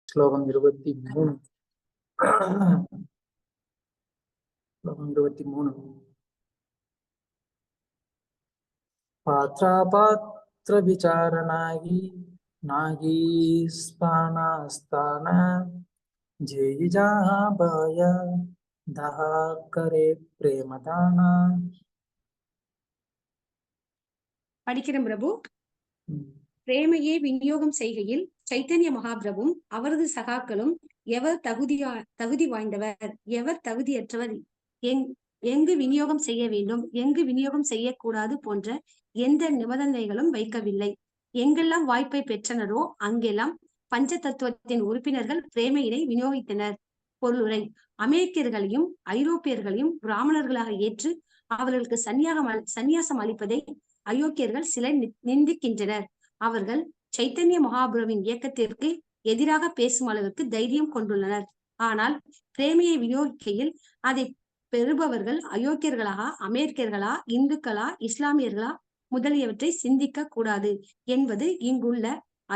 ஸ்லோகம் 23. ஸ்லோகம் 23. பாத்ர விசாரணாகி நாகி ஸ்தான ஜெயிஜாபய தஹா கரே பிரேமதானா. படிக்கிறேன் பிரபு. பிரேமையை விநியோகம் செய்கையில் சைத்தன்ய மகாபிரபுவும் அவரது சகாக்களும் எவர் தகுதி வாய்ந்தவர், எவர் தகுதியற்றவர், எங்கு விநியோகம் செய்ய வேண்டும், எங்கு விநியோகம் செய்யக்கூடாது போன்ற எந்த நிபந்தனைகளும் வைக்கவில்லை. எங்கெல்லாம் வாய்ப்பை பெற்றனரோ அங்கெல்லாம் பஞ்ச தத்துவத்தின் உறுப்பினர்கள் பிரேமையினை விநியோகித்தனர். பொருளுரை: அமெரிக்கர்களையும் ஐரோப்பியர்களையும் பிராமணர்களாக ஏற்று அவர்களுக்கு சந்நியாசம் அளிப்பதை அயோக்கியர்கள் சிலர் நிந்திக்கின்றனர். அவர்கள் சைத்தன்ய மகாபிரபுவின் இயக்கத்திற்கு எதிராக பேசும் அளவிற்கு தைரியம் கொண்டுள்ளனர். ஆனால் பிரேமையை விநியோகிக்கையில் அதை பெறுபவர்கள் அயோக்கியர்களா, அமெரிக்கர்களா, இந்துக்களா, இஸ்லாமியர்களா முதலியவற்றை சிந்திக்க கூடாது என்பது இங்குள்ள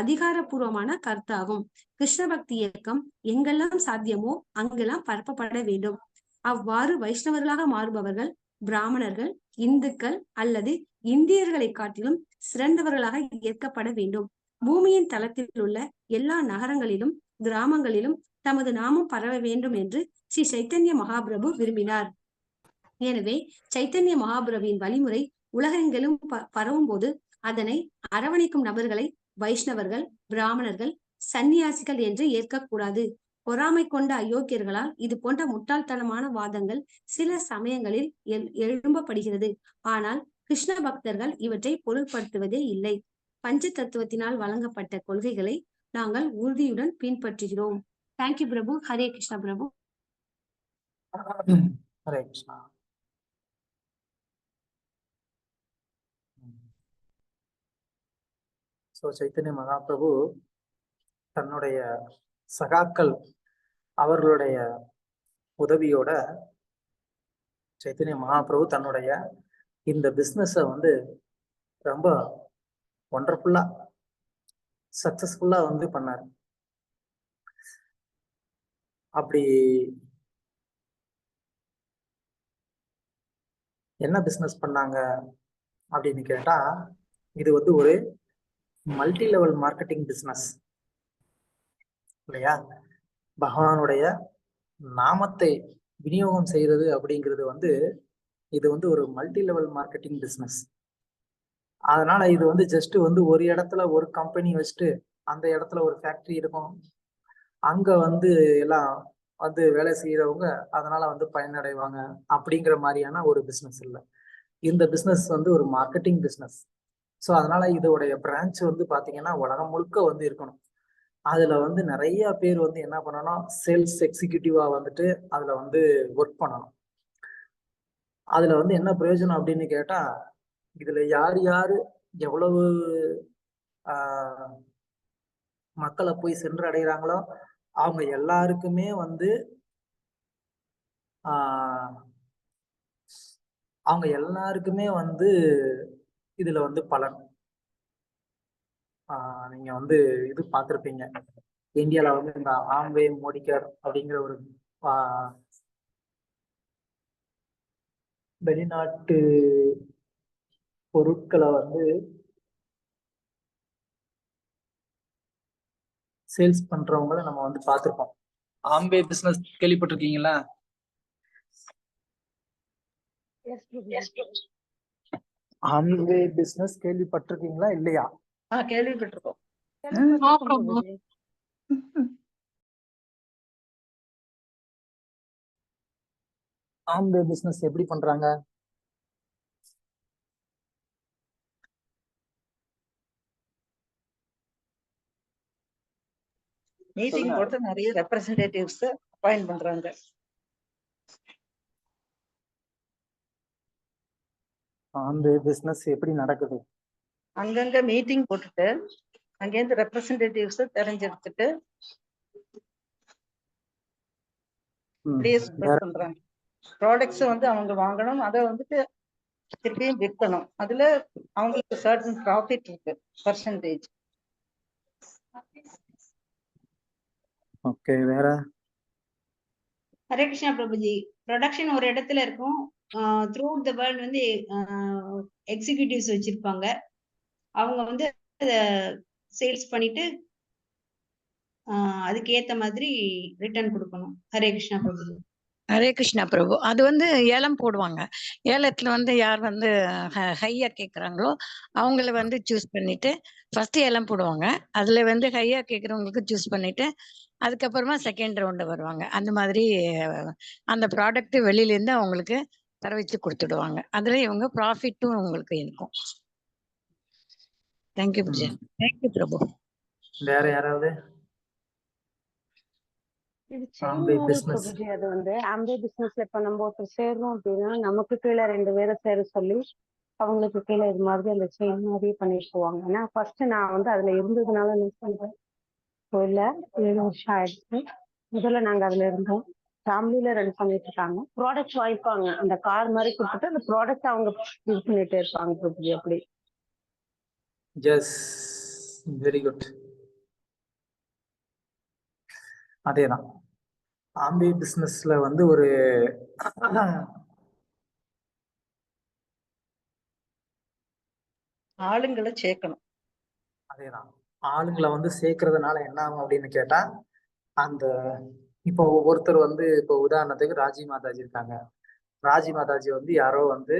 அதிகாரப்பூர்வமான கருத்தாகும். கிருஷ்ண பக்தி இயக்கம் எங்கெல்லாம் சாத்தியமோ அங்கெல்லாம் பரப்பப்பட வேண்டும். அவ்வாறு வைஷ்ணவர்களாக மாறுபவர்கள் பிராமணர்கள், இந்துக்கள் அல்லது இந்தியர்களை காட்டிலும் சிறந்தவர்களாக ஏற்கப்பட வேண்டும். பூமியின் தளத்தில் உள்ள எல்லா நகரங்களிலும் கிராமங்களிலும் தமது நாமம் பரவ வேண்டும் என்று ஸ்ரீ சைத்தன்ய மகாபிரபு விரும்பினார். எனவே சைத்தன்ய மகாபிரபுவின் வழிமுறை உலகெங்கிலும் பரவும் போது அதனை அரவணைக்கும் நபர்களை வைஷ்ணவர்கள், பிராமணர்கள், சந்நியாசிகள் என்று ஏற்கக்கூடாது. பொறாமை கொண்ட அயோக்கியர்களால் இது போன்ற முட்டாள்தனமான வாதங்கள் சில சமயங்களில் எழும்பப்படுகிறது. ஆனால் கிருஷ்ண பக்தர்கள் இவற்றை பொருட்படுத்துவதே இல்லை. பஞ்ச தத்துவத்தினால் வழங்கப்பட்ட கொள்கைகளை நாங்கள் உறுதியுடன் பின்பற்றுகிறோம். தேங்க்யூ பிரபு. ஹரே கிருஷ்ணா பிரபு. ஹரே கிருஷ்ணா. சைத்தன்ய மகாபிரபு தன்னுடைய சகாக்கள் அவர்களுடைய உதவியோட சைத்தன்ய மகாபிரபு தன்னுடைய இந்த பிஸ்னஸை ரொம்ப ஒண்டர்ஃபுல்லா சக்சஸ்ஃபுல்லா பண்ணார். அப்படி என்ன பிஸ்னஸ் பண்ணாங்க அப்படின்னு கேட்டா, இது ஒரு மல்டி லெவல் மார்க்கெட்டிங் பிஸ்னஸ் இல்லையா? பகவானுடைய நாமத்தை விநியோகம் செய்யறது அப்படிங்கிறது இது ஒரு மல்டி லெவல் மார்க்கெட்டிங் பிஸ்னஸ். அதனால இது ஜஸ்ட் ஒரு இடத்துல ஒரு கம்பெனி வச்சுட்டு அந்த இடத்துல ஒரு ஃபேக்டரி இருக்கும், அங்க எல்லாம் வேலை செய்யறவங்க அதனால பயனடைவாங்க அப்படிங்கிற மாதிரியான ஒரு பிஸ்னஸ் இல்லை. இந்த பிஸ்னஸ் ஒரு மார்க்கெட்டிங் பிஸ்னஸ். ஸோ அதனால இதோடைய பிரான்ச் பாத்தீங்கன்னா உலகம் முழுக்க இருக்கணும். அதுல நிறைய பேர் என்ன பண்ணணும், சேல்ஸ் எக்ஸிக்யூட்டிவா அதுல ஒர்க் பண்ணணும். அதுல என்ன பிரயோஜனம் அப்படின்னு கேட்டா, இதுல யார் யாரு எவ்வளவு மக்களை போய் சென்று அடைகிறாங்களோ அவங்க எல்லாருக்குமே அவங்க எல்லாருக்குமே இதுல பலன். நீங்க இது பார்த்திருப்பீங்க, இந்தியால இந்த ஆம்வே மோடிகர் அப்படிங்கிற ஒரு வெளிநாட்டு பொருட்களை சேல்ஸ் பண்றவங்களை நம்ம பார்த்திருப்போம். ஆம்பே பிசினஸ் கேள்விப்பட்டிருக்கீங்களா? ஆம்பே பிசினஸ் கேள்விப்பட்டிருக்கீங்களா இல்லையா? கேள்விப்பட்டிருக்கோம். ஆம்பே பிசினஸ் எப்படி பண்றாங்க? மீட்டிங் போட்டு நிறைய ரெப்ரசன்டேட்டிவ்ஸ் அப்பாயிண்ட் பண்றாங்க. ஆம்பே பிசினஸ் எப்படி நடக்குது? அங்கங்க மீட்டிங் போட்டுட்டு அங்கேருந்து ரெப்ரசன்டேட்டிவ்ஸ் தெரிஞ்செடுத்துட்டு பண்றாங்க. ப்ராடக்ட்ஸ் அவங்க வாங்கணும், அதை திருப்பியும் விற்கணும். அதுல அவங்களுக்கு சர்டன் ப்ராஃபிட் இருக்கு, பர்சன்டேஜ். ஓகே, வேற? ஹரே கிருஷ்ணா பிரபுஜி. ப்ரொடக்ஷன் ஒரு இடத்துல இருக்கும், த்ரூ த வேர்ல்ட் வந்து எக்ஸிகியூட்டிவ்ஸ் வச்சிருப்பாங்க. அவங்க வந்து சேல்ஸ் பண்ணிட்டு அதுக்கு ஏத்த மாதிரி ரிட்டர்ன் கொடுக்கணும். ஹரே கிருஷ்ணா பிரபுஜி. ஹரே கிருஷ்ணா பிரபு. அது வந்து ஏலம் போடுவாங்க. ஏலத்துல வந்து யார் வந்து ஹையா கேக்குறாங்களோ அவங்கள வந்து சூஸ் பண்ணிட்டு ஃபர்ஸ்ட் ஏலம் போடுவாங்க. அதுல வந்து ஹையா கேக்குறவங்களுக்கு சூஸ் பண்ணிட்டு அதுக்கப்புறமா செகண்ட் ரவுண்டு வருவாங்க. அந்த மாதிரி அந்த ப்ராடக்ட் வெளியில இருந்து அவங்களுக்கு தர வச்சு கொடுத்துடுவாங்க. அதுல இவங்க ப்ராஃபிட்டும் உங்களுக்கு இருக்கும். தேங்க்யூ பூஜா. தேங்க்யூ பிரபு. வேற யாராவது? இது செயின் ஆம்பே மாதிரி பிசினஸ். பிரபுஜி. அது வந்து ஆம்பே பிசினஸ்ல இப்ப நம்ம ஒருத்தர் சேர்றோம் அப்படின்னா நமக்கு கீழே 2 பேரை சேர சொல்லி அவங்களுக்கு கீழே இது மாதிரி அந்த செயின் மாதிரியே பண்ணிட்டு போவாங்க. ஏன்னா ஃபர்ஸ்ட் நான் வந்து அதுல இருந்ததுனால என்ன சொல்றேன், இல்ல 7 வருஷம் ஆயிடுச்சு. முதல்ல நாங்க அதுல இருந்தோம். ஃபேமிலியில ரன் பண்ணிட்டு இருக்காங்க. ப்ராடக்ட் வாங்கிப்பாங்க, அந்த கார் மாதிரி கொடுத்துட்டு அந்த ப்ராடக்ட் அவங்க இது பண்ணிட்டே இருப்பாங்க பிரபுஜி. அப்படி எஸ், வெரி குட். அதேதான். ஆம்பே பிசினஸ்ல வந்து ஒரு ஆளுங்களை சேர்க்கணும். அதேதான், ஆளுங்களை வந்து சேர்க்கறதுனால என்ன ஆகும் அப்படின்னு கேட்டா, அந்த இப்போ ஒருத்தர் வந்து இப்போ உதாரணத்துக்கு ராஜி மாதாஜி இருக்காங்க. ராஜி மாதாஜி வந்து யாரோ வந்து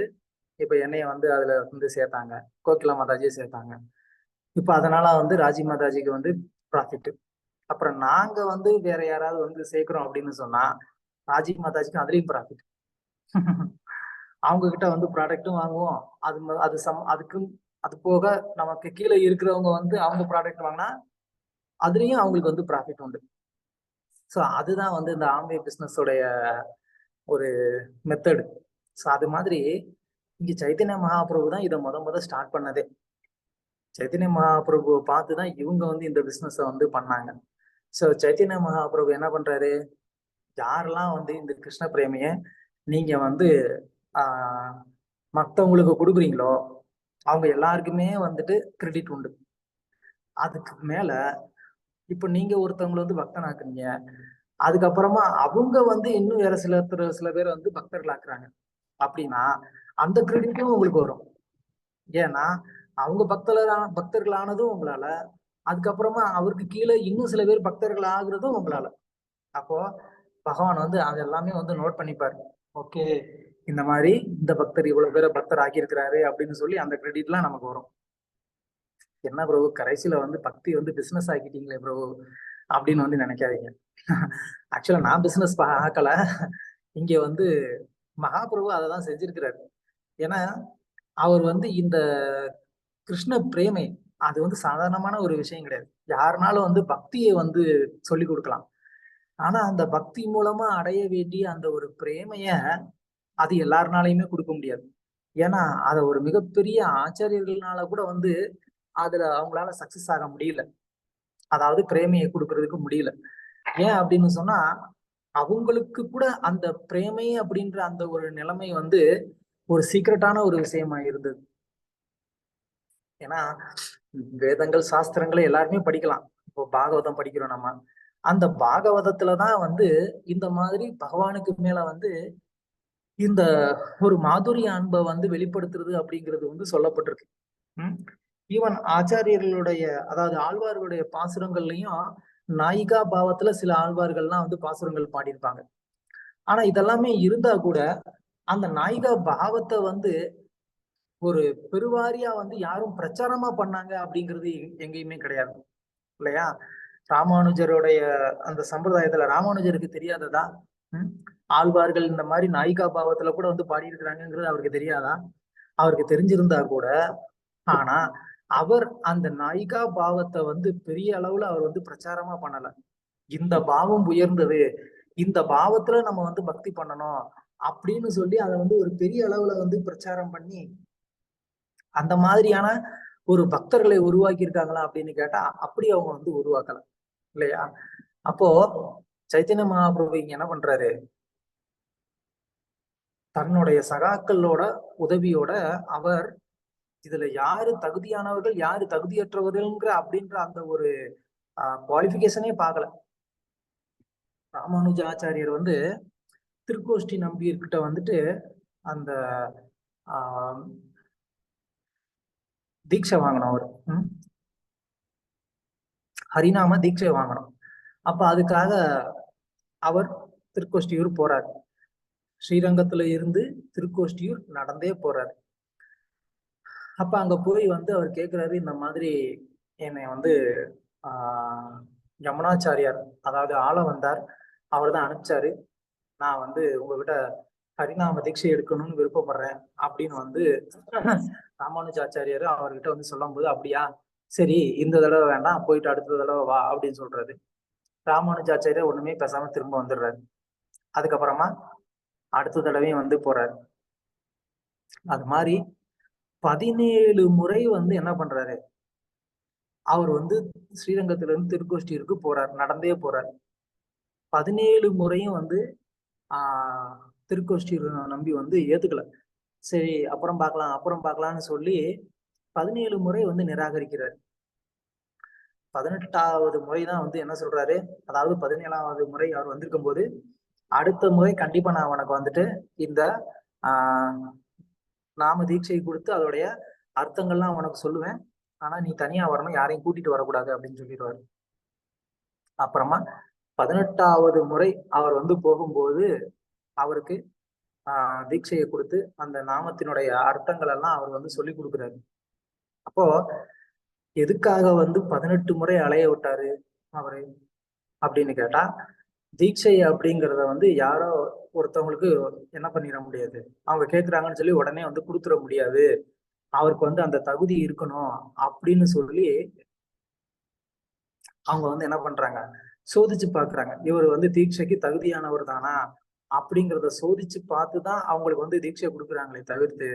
இப்ப என்னைய வந்து அதுல வந்து சேர்த்தாங்க, கோகிலா மாதாஜியை சேர்த்தாங்க. இப்ப அதனால வந்து ராஜி மாதாஜிக்கு வந்து ப்ராஃபிட். அப்புறம் நாங்க வந்து வேற யாராவது வந்து சேர்க்கிறோம் அப்படின்னு சொன்னா ராஜி மாதாஜிக்கு அதுலயும் ப்ராஃபிட். அவங்க கிட்ட வந்து ப்ராடக்ட்டும் வாங்குவோம். அதுக்கும் அது போக நமக்கு கீழே இருக்கிறவங்க வந்து அவங்க ப்ராடக்ட் வாங்கினா அதுலயும் அவங்களுக்கு வந்து ப்ராஃபிட் உண்டு. ஸோ அதுதான் வந்து இந்த ஆம்பே பிசினஸோடைய ஒரு மெத்தடு. ஸோ அது மாதிரி இங்க சைத்தன்ய மகாபிரபு தான் இதை முத ஸ்டார்ட் பண்ணதே. சைத்தன்ய மகாபிரபுவை பார்த்து தான் இவங்க வந்து இந்த பிசினஸை வந்து பண்ணாங்க. ஸோ சைத்தன்ய மகாபிரபு என்ன பண்றாரு, யாரெல்லாம் வந்து இந்த கிருஷ்ண பிரேமைய நீங்க வந்து மற்றவங்களுக்கு கொடுக்குறீங்களோ அவங்க எல்லாருக்குமே வந்துட்டு கிரெடிட் உண்டு. அதுக்கு மேல இப்ப நீங்க ஒருத்தவங்களை வந்து பக்தனாக்குறீங்க, அதுக்கப்புறமா அவங்க வந்து இன்னும் வேற சில பேர் வந்து பக்தர்களாக்குறாங்க அப்படின்னா அந்த கிரெடிட்டும் உங்களுக்கு வரும். ஏன்னா அவங்க பக்தர்களானதும் உங்களால, அதுக்கப்புறமா அவருக்கு கீழே இன்னும் சில பேர் பக்தர்கள் ஆகுறதும் உங்களால. அப்போ பகவான் வந்து அது எல்லாமே வந்து நோட் பண்ணிப்பாரு. ஓகே, இந்த மாதிரி இந்த பக்தர் இவ்வளவு பேரை பக்தர் ஆக்கியிருக்கிறாரு அப்படின்னு சொல்லி அந்த கிரெடிட் எல்லாம் நமக்கு வரும். என்ன பிரபு கடைசியில வந்து பக்தி வந்து பிசினஸ் ஆக்கிட்டீங்களே பிரபு அப்படின்னு வந்து நினைக்காதீங்க. ஆக்சுவலா நான் பிசினஸ் ஆக்கல, இங்க வந்து மகாபிரபு அதை தான் செஞ்சிருக்கிறாரு. ஏன்னா அவர் வந்து இந்த கிருஷ்ண பிரேமை அது வந்து சாதாரணமான ஒரு விஷயம் கிடையாது. யாருனாலும் வந்து பக்தியை வந்து சொல்லி கொடுக்கலாம். ஆனா அந்த பக்தி மூலமா அடைய வேண்டிய அந்த ஒரு பிரேமைய அது எல்லாருனாலையுமே கொடுக்க முடியாது. ஏன்னா அத ஒரு மிகப்பெரிய ஆச்சாரியர்கள்னால கூட வந்து அதுல அவங்களால சக்சஸ் ஆக முடியல. அதாவது பிரேமையை கொடுக்கறதுக்கு முடியல. ஏன் அப்படின்னு சொன்னா அவங்களுக்கு கூட அந்த பிரேமை அப்படின்ற அந்த ஒரு நிலைமை வந்து ஒரு சீக்ரெட்டான ஒரு விஷயமா இருந்தது. ஏன்னா வேதங்கள் சாஸ்திரங்களை எல்லாருமே படிக்கலாம். இப்போ பாகவதம் படிக்கிறோம் நம்ம, அந்த பாகவதத்துலதான் வந்து இந்த மாதிரி பகவானுக்கு மேல வந்து இந்த ஒரு மாதுரிய அன்பை வந்து வெளிப்படுத்துறது அப்படிங்கிறது வந்து சொல்லப்பட்டிருக்கு. ஈவன் ஆச்சாரியர்களுடைய அதாவது ஆழ்வார்களுடைய பாசுரங்கள்லயும் நாயிகா பாவத்துல சில ஆழ்வார்கள்லாம் வந்து பாசுரங்கள் பாடியிருப்பாங்க. ஆனா இதெல்லாமே இருந்தா கூட அந்த நாயிகா பாவத்தை வந்து ஒரு பெருவாரியா வந்து யாரும் பிரச்சாரமா பண்ணாங்க அப்படிங்கிறது எங்கேயுமே கிடையாது இல்லையா? ராமானுஜருடைய அந்த சம்பிரதாயத்துல ராமானுஜருக்கு தெரியாததா? ஆழ்வார்கள் இந்த மாதிரி நாயிகா பாவத்துல கூட வந்து பாடியிருக்கிறாங்கிறது அவருக்கு தெரியாதா? அவருக்கு தெரிஞ்சிருந்தா கூட ஆனா அவர் அந்த நாயிகா பாவத்தை வந்து பெரிய அளவுல அவர் வந்து பிரச்சாரமா பண்ணல. இந்த பாவம் உயர்ந்தது, இந்த பாவத்துல நம்ம வந்து பக்தி பண்ணணும் அப்படின்னு சொல்லி அதை வந்து ஒரு பெரிய அளவுல வந்து பிரச்சாரம் பண்ணி அந்த மாதிரியான ஒரு பக்தர்களை உருவாக்கி இருக்காங்களா அப்படின்னு கேட்டா அப்படி அவங்க வந்து உருவாக்கல இல்லையா? அப்போ சைத்தன்ய மகாபிரபு இங்க என்ன பண்றாரு, தன்னுடைய சகாக்களோட உதவியோட அவர் இதுல யாரு தகுதியானவர்கள் யாரு தகுதியற்றவர்கள்ங்கிற அப்படின்ற அந்த ஒரு குவாலிபிகேஷனே பார்க்கல. ராமானுஜ ஆச்சாரியர் வந்து திருக்கோஷ்டி நம்பியர்கிட்ட வந்துட்டு அந்த தீட்சை வாங்கணும். அவரு ஹரிநாம தீட்சை வாங்கணும். அப்ப அதுக்காக அவர் திருக்கோஷ்டியூர் போறாரு. ஸ்ரீரங்கத்துல இருந்து திருக்கோஷ்டியூர் நடந்தே போறாரு. அப்ப அங்க போய் வந்து அவர் கேட்கிறாரு, இந்த மாதிரி என்னை வந்து யமுனாச்சாரியார், அதாவது ஆள வந்தார், அவர் தான் அனுப்பிச்சாரு. நான் வந்து உங்ககிட்ட ஹரிநாம தீட்சை எடுக்கணும்னு விருப்பப்படுறேன் அப்படின்னு வந்து ராமானுஜாச்சாரியார் அவர்கிட்ட வந்து சொல்லும் போது, அப்படியா, சரி, இந்த தடவை வேண்டாம், போயிட்டு அடுத்த தடவை வா அப்படின்னு சொல்றாரு. ராமானுஜாச்சாரியார் ஒண்ணுமே பேசாம திரும்ப வந்துடுறாரு. அதுக்கப்புறமா அடுத்த தடவையும் வந்து போறாரு. அது மாதிரி 17 முறை வந்து என்ன பண்றாரு, அவர் வந்து ஸ்ரீரங்கத்துல இருந்து திருக்கோஷ்டியூருக்கு போறார், நடந்தே போறார். 17 முறையும் வந்து திருக்கோஷ்டியூர் நம்பி வந்து ஏத்துக்கல. சரி, அப்புறம் பார்க்கலாம்னு சொல்லி 17 முறை வந்து நிராகரிக்கிறார். 18வது முறைதான் வந்து என்ன சொல்றாரு, அதாவது 17வது முறை அவர் வந்திருக்கும் போது, அடுத்த முறை கண்டிப்பா நான் உனக்கு வந்துட்டு இந்த நாம தீட்சை கொடுத்து அதோடைய அர்த்தங்கள்லாம் உனக்கு சொல்லுவேன், ஆனா நீ தனியா வரணும், யாரையும் கூட்டிட்டு வரக்கூடாது அப்படின்னு சொல்லிடுவாரு. அப்புறமா 18வது முறை அவர் வந்து போகும்போது அவருக்கு தீட்சையை கொடுத்து அந்த நாமத்தினுடைய அர்த்தங்கள் எல்லாம் அவர் வந்து சொல்லி கொடுக்குறாரு. அப்போ எதுக்காக வந்து 18 முறை அலைய விட்டாரு அவரு அப்படின்னு கேட்டா, தீட்சை அப்படிங்கிறத வந்து யாரோ ஒருத்தவங்களுக்கு என்ன பண்ணிட முடியாது, அவங்க கேட்குறாங்கன்னு சொல்லி உடனே வந்து கொடுத்துட முடியாது, அவருக்கு வந்து அந்த தகுதி இருக்கணும் அப்படின்னு சொல்லி அவங்க வந்து என்ன பண்றாங்க, சோதிச்சு பாக்குறாங்க, இவர் வந்து தீட்சைக்கு தகுதியானவர் தானா அப்படிங்கிறத சோதிச்சு பார்த்துதான் அவங்களுக்கு வந்து தீட்சை கொடுக்குறாங்களே தவிர்த்து,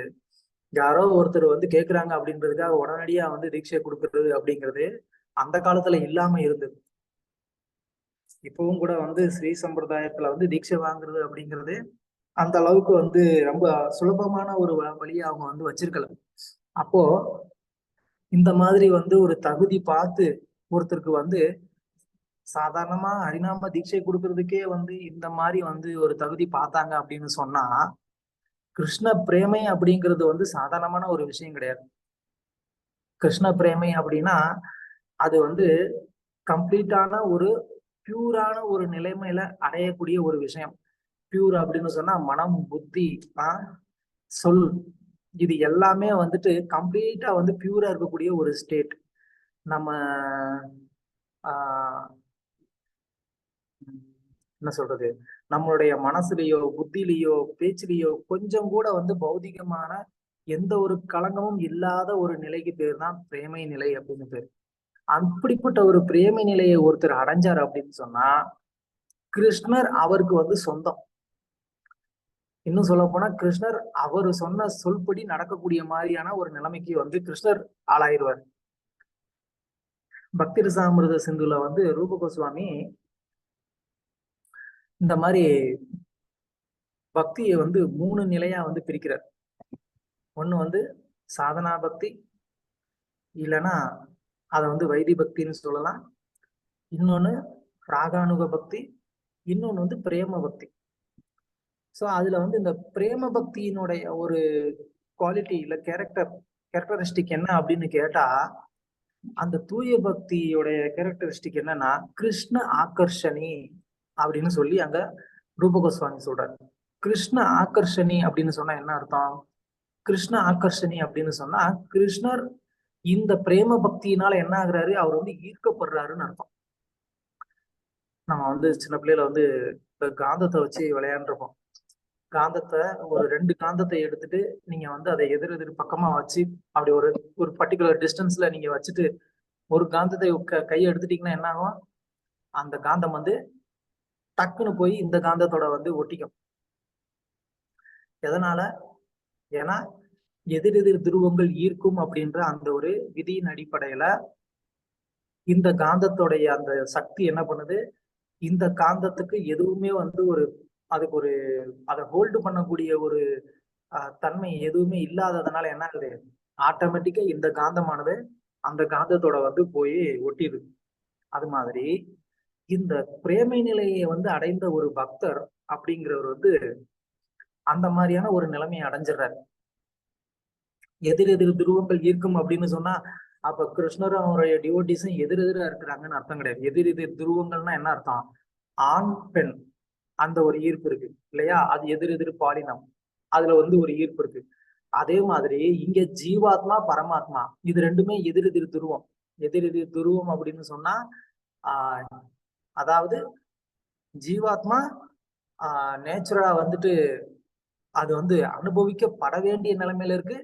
யாரோ ஒருத்தர் வந்து கேட்குறாங்க அப்படின்றதுக்காக உடனடியா வந்து தீட்சை கொடுக்கறது அப்படிங்கிறது அந்த காலத்துல இல்லாம இருந்தது. இப்பவும் கூட வந்து ஸ்ரீ சம்பிரதாயத்துல வந்து தீட்சை வாங்குறது அப்படிங்கிறது அந்த அளவுக்கு வந்து ரொம்ப சுலபமான ஒரு வழியை அவங்க வந்து வச்சிருக்கல. அப்போ இந்த மாதிரி வந்து ஒரு தகுதி பார்த்து ஒருத்தருக்கு வந்து சாதாரணமா ஹரிநாம தீட்சை கொடுக்கறதுக்கே வந்து இந்த மாதிரி வந்து ஒரு தகுதி பார்த்தாங்க அப்படின்னு சொன்னா, கிருஷ்ண பிரேமை அப்படிங்கிறது வந்து சாதாரணமான ஒரு விஷயம் கிடையாது. கிருஷ்ண பிரேமை அப்படின்னா அது வந்து கம்ப்ளீட்டான ஒரு பியூரான ஒரு நிலைமையில அடையக்கூடிய ஒரு விஷயம். பியூர் அப்படின்னு சொன்னா மனம், புத்தி, சொல், இது எல்லாமே வந்துட்டு கம்ப்ளீட்டா வந்து பியூரா இருக்கக்கூடிய ஒரு ஸ்டேட். நம்ம என்ன சொல்றது, நம்மளுடைய மனசுலயோ புத்திலேயோ பேச்சிலேயோ கொஞ்சம் கூட வந்து பௌதிகமான எந்த ஒரு களங்கமும் இல்லாத ஒரு நிலைக்கு பேர் தான் பிரேமை நிலை அப்படின்னு பேர். அப்படிப்பட்ட ஒரு பிரேமை நிலையை ஒருத்தர் அடைஞ்சார் அப்படின்னு சொன்னா கிருஷ்ணர் அவருக்கு வந்து சொந்தம். இன்னும் சொல்ல போனா கிருஷ்ணர் அவர் சொன்ன சொல்படி நடக்கக்கூடிய மாதிரியான ஒரு நிலைமைக்கு வந்து கிருஷ்ணர் ஆளாயிருவார். பக்தி ரசாமிர்த சிந்துல வந்து ரூப கோஸ்வாமி இந்த மாதிரி பக்தியை வந்து 3 நிலையா வந்து பிரிக்கிறார். ஒண்ணு வந்து சாதனா பக்தி, இல்லைன்னா அதை வந்து வைதி பக்தின்னு சொல்லலாம், இன்னொன்னு ராகானுக பக்தி, இன்னொன்னு வந்து பிரேம பக்தி. ஸோ அதுல வந்து இந்த பிரேம பக்தியினுடைய ஒரு குவாலிட்டி இல்ல கேரக்டரிஸ்டிக் என்ன அப்படின்னு கேட்டா, அந்த தூய பக்தியோடைய கேரக்டரிஸ்டிக் என்னன்னா கிருஷ்ண ஆகர்ஷணி அப்படின்னு சொல்லி அங்க ரூப கோஸ்வாமி சொல்றாரு. கிருஷ்ண ஆகர்ஷணி அப்படின்னு சொன்னா என்ன அர்த்தம்? கிருஷ்ண ஆகர்ஷணி அப்படின்னு சொன்னா கிருஷ்ணர் இந்த பிரேம பக்தியினால என்ன ஆகுறாரு, அவர் வந்து ஈர்க்கப்படுறாருன்னு அர்த்தம். நம்ம வந்து சின்ன பிள்ளையில வந்து இந்த காந்தத்தை வச்சு விளையாண்டுருப்போம். காந்தத்தை ஒரு 2 காந்தத்தை எடுத்துட்டு நீங்க வந்து அதை எதிர் பக்கமா வச்சு அப்படி ஒரு பர்டிகுலர் டிஸ்டன்ஸ்ல நீங்க வச்சுட்டு ஒரு காந்தத்தை கையை எடுத்துட்டீங்கன்னா என்ன ஆகும், அந்த காந்தம் வந்து டக்குன்னு போய் இந்த காந்தத்தோட வந்து ஒட்டிக்கும். எதனால? ஏன்னா எதிரெதிர் துருவங்கள் ஈர்க்கும் அப்படின்ற அந்த ஒரு விதியின் அடிப்படையில இந்த காந்தத்தோடைய அந்த சக்தி என்ன பண்ணுது, இந்த காந்தத்துக்கு எதுவுமே வந்து அதுக்கு அதை ஹோல்டு பண்ணக்கூடிய ஒரு தன்மை எதுவுமே இல்லாததுனால என்ன ஆகுது, ஆட்டோமேட்டிக்கா இந்த காந்தமானது அந்த காந்தத்தோட வந்து போய் ஒட்டிடுது. அது மாதிரி இந்த பிரேமை நிலையை வந்து அடைந்த ஒரு பக்தர் அப்படிங்கிறவர் வந்து அந்த மாதிரியான ஒரு நிலைமையை அடைஞ்சிடுறாரு. எதிர் எதிர் துருவங்கள் ஈர்க்கும் அப்படின்னு சொன்னா அப்ப கிருஷ்ணரும் அவருடைய டிவோட்டிஸும் எதிரெதிரா இருக்கிறாங்கன்னு அர்த்தம் கிடையாது. எதிர் எதிர் துருவங்கள்னா என்ன அர்த்தம்? ஆண் பெண் அந்த ஒரு ஈர்ப்பு இருக்கு இல்லையா? அது எதிர் எதிர் பாலினம், அதுல வந்து ஒரு ஈர்ப்பு இருக்கு. அதே மாதிரி இங்க ஜீவாத்மா பரமாத்மா இது ரெண்டுமே எதிர் எதிர் துருவம். எதிர் எதிர் துருவம் அப்படின்னு சொன்னா அதாவது ஜீவாத்மா நேச்சுரலா வந்துட்டு அது வந்து அனுபவிக்கப்பட வேண்டிய நிலைமையில இருக்கு.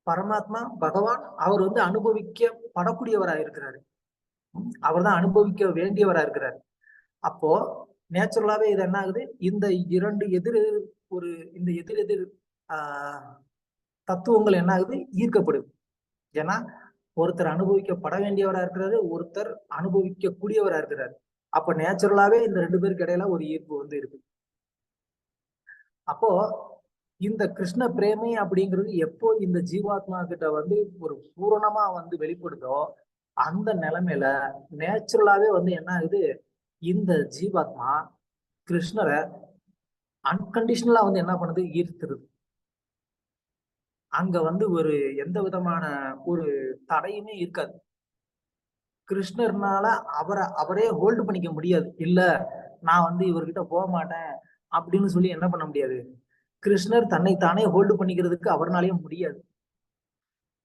பரமாத்மா பகவான் அவர் வந்து அனுபவிக்கப்படக்கூடியவரா இருக்கிறாரு. அவர் தான் அனுபவிக்க வேண்டியவரா இருக்கிறாரு. அப்போ நேச்சுரலாவே இது என்ன ஆகுது? இந்த இரண்டு எதிர் எதிர் தத்துவங்கள் என்ன ஆகுது? ஈர்க்கப்படுது. ஏன்னா ஒருத்தர் அனுபவிக்கப்பட வேண்டியவரா இருக்கிறாரு, ஒருத்தர் அனுபவிக்க கூடியவரா இருக்கிறாரு. அப்ப நேச்சுரலாவே இந்த ரெண்டு பேருக்கு இடையில ஒரு ஈர்ப்பு வந்து இருக்கு. அப்போ இந்த கிருஷ்ண பிரேமை அப்படிங்கிறது எப்போ இந்த ஜீவாத்மா கிட்ட வந்து ஒரு பூரணமா வந்து வெளிப்படுதோ அந்த நிலைமையில நேச்சுரலாவே வந்து என்ன ஆகுது? இந்த ஜீவாத்மா கிருஷ்ணரை அன்கண்டிஷனலா வந்து என்ன பண்ணுது? ஈர்த்துருது. அங்க வந்து ஒரு எந்த விதமான ஒரு தடையுமே இருக்காது. கிருஷ்ணர்னால அவரே ஹோல்டு பண்ணிக்க முடியாது. இல்ல நான் வந்து இவர்கிட்ட போக மாட்டேன் அப்படின்னு சொல்லி என்ன பண்ண முடியாது. கிருஷ்ணர் தன்னை தானே ஹோல்டு பண்ணிக்கிறதுக்கு அவர்னாலையும் முடியாது.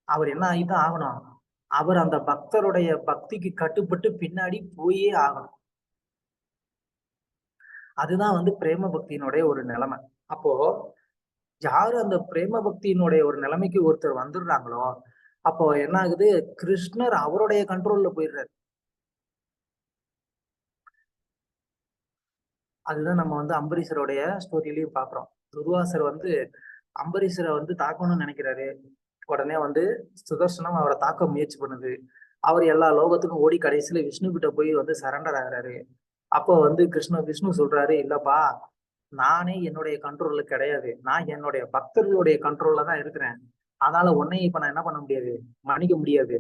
அவர் என்ன ஆகிதான் ஆகணும்? அவர் அந்த பக்தருடைய பக்திக்கு கட்டுப்பட்டு பின்னாடி போயே ஆகணும். அதுதான் வந்து பிரேம பக்தியினுடைய ஒரு நிலைமை. அப்போ யாரு அந்த பிரேம பக்தியினுடைய ஒரு நிலைமைக்கு ஒருத்தர் வந்துடுறாங்களோ அப்போ என்ன ஆகுது? கிருஷ்ணர் அவருடைய கண்ட்ரோல்ல போயிடுறாரு. அதுதான் நம்ம வந்து அம்பரீஷருடைய ஸ்டோரியிலையும் பாக்குறோம். துர்வாசர் வந்து அம்பரீஷரை வந்து தாக்கணும்னு நினைக்கிறாரு. உடனே வந்து சுதர்சனம் அவரை தாக்க முயற்சி பண்ணுது. அவர் எல்லா லோகத்துக்கும் ஓடி கடைசியில விஷ்ணு கிட்ட போய் வந்து சரண்டர் ஆகுறாரு. அப்போ வந்து விஷ்ணு சொல்றாரு, இல்லப்பா நானே என்னுடைய கண்ட்ரோல்ல கிடையாது, நான் என்னுடைய பக்தர்களுடைய கண்ட்ரோல்ல தான் இருக்கிறேன். அதனால உன்னையும் இப்ப நான் என்ன பண்ண முடியாது, மன்னிக்க முடியாது.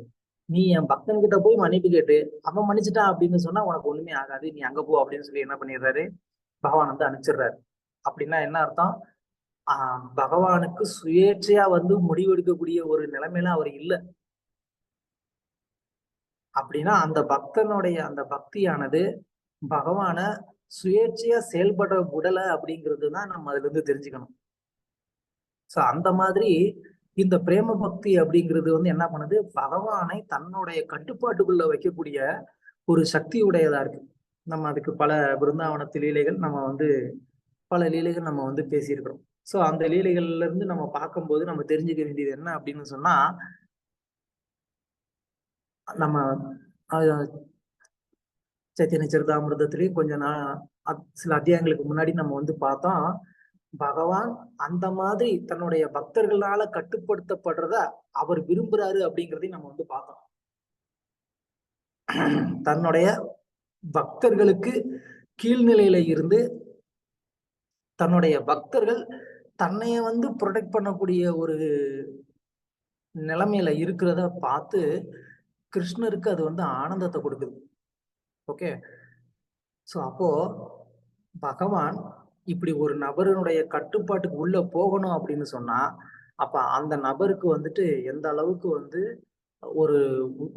நீ என் பக்தன் கிட்ட போய் மன்னிப்பு கேட்டு அவன் மன்னிச்சுட்டான் அப்படின்னு சொன்னா உனக்கு ஒண்ணுமே ஆகாது, நீ அங்க போ அப்படின்னு சொல்லி என்ன பண்ணிடுறாரு? பகவான் வந்து அனுப்பிச்சிடுறாரு. அப்படின்னா என்ன அர்த்தம்? பகவானுக்கு சுயேட்சையா வந்து முடிவெடுக்கக்கூடிய ஒரு நிலைமையில அவர் இல்லை. அப்படின்னா அந்த பக்தனுடைய அந்த பக்தியானது பகவான சுயேட்சையா செயல்பட விடல அப்படிங்கிறது தான் நம்ம அதுல இருந்து தெரிஞ்சுக்கணும். சோ அந்த மாதிரி இந்த பிரேம பக்தி அப்படிங்கிறது வந்து என்ன பண்ணுது? பகவானை தன்னுடைய கட்டுப்பாட்டுக்குள்ள வைக்கக்கூடிய ஒரு சக்தி உடையதா இருக்கு. நம்ம அதுக்கு பல பிருந்தாவனத்து லீலைகள் பல லீலைகள் நம்ம வந்து பேசியிருக்கிறோம். சோ அந்த லீலைகள்ல இருந்து நம்ம பார்க்கும்போது நம்ம தெரிஞ்சுக்க வேண்டியது என்ன அப்படின்னு சொன்னா, நம்ம சைத்தன்ய சரிதாமிர்தத்திலேயும் சில அத்தியாயங்களுக்கு முன்னாடி நம்ம வந்து பார்த்தோம், பகவான் அந்த மாதிரி தன்னுடைய பக்தர்களால கட்டுப்படுத்தப்படுறத அவர் விரும்புறாரு அப்படிங்கிறதையும் நம்ம வந்து பார்த்தோம். தன்னுடைய பக்தர்களுக்கு கீழ்நிலையில இருந்து தன்னுடைய பக்தர்கள் தன்னைய வந்து ப்ரொடெக்ட் பண்ணக்கூடிய ஒரு நிலைமையில இருக்கிறத பார்த்து கிருஷ்ணருக்கு அது வந்து ஆனந்தத்தை கொடுக்குது. ஓகே, சோ அப்போ பகவான் இப்படி ஒரு நபருடைய கட்டுப்பாட்டுக்கு உள்ள போகணும் அப்படின்னு சொன்னா அப்ப அந்த நபருக்கு வந்துட்டு எந்த அளவுக்கு வந்து ஒரு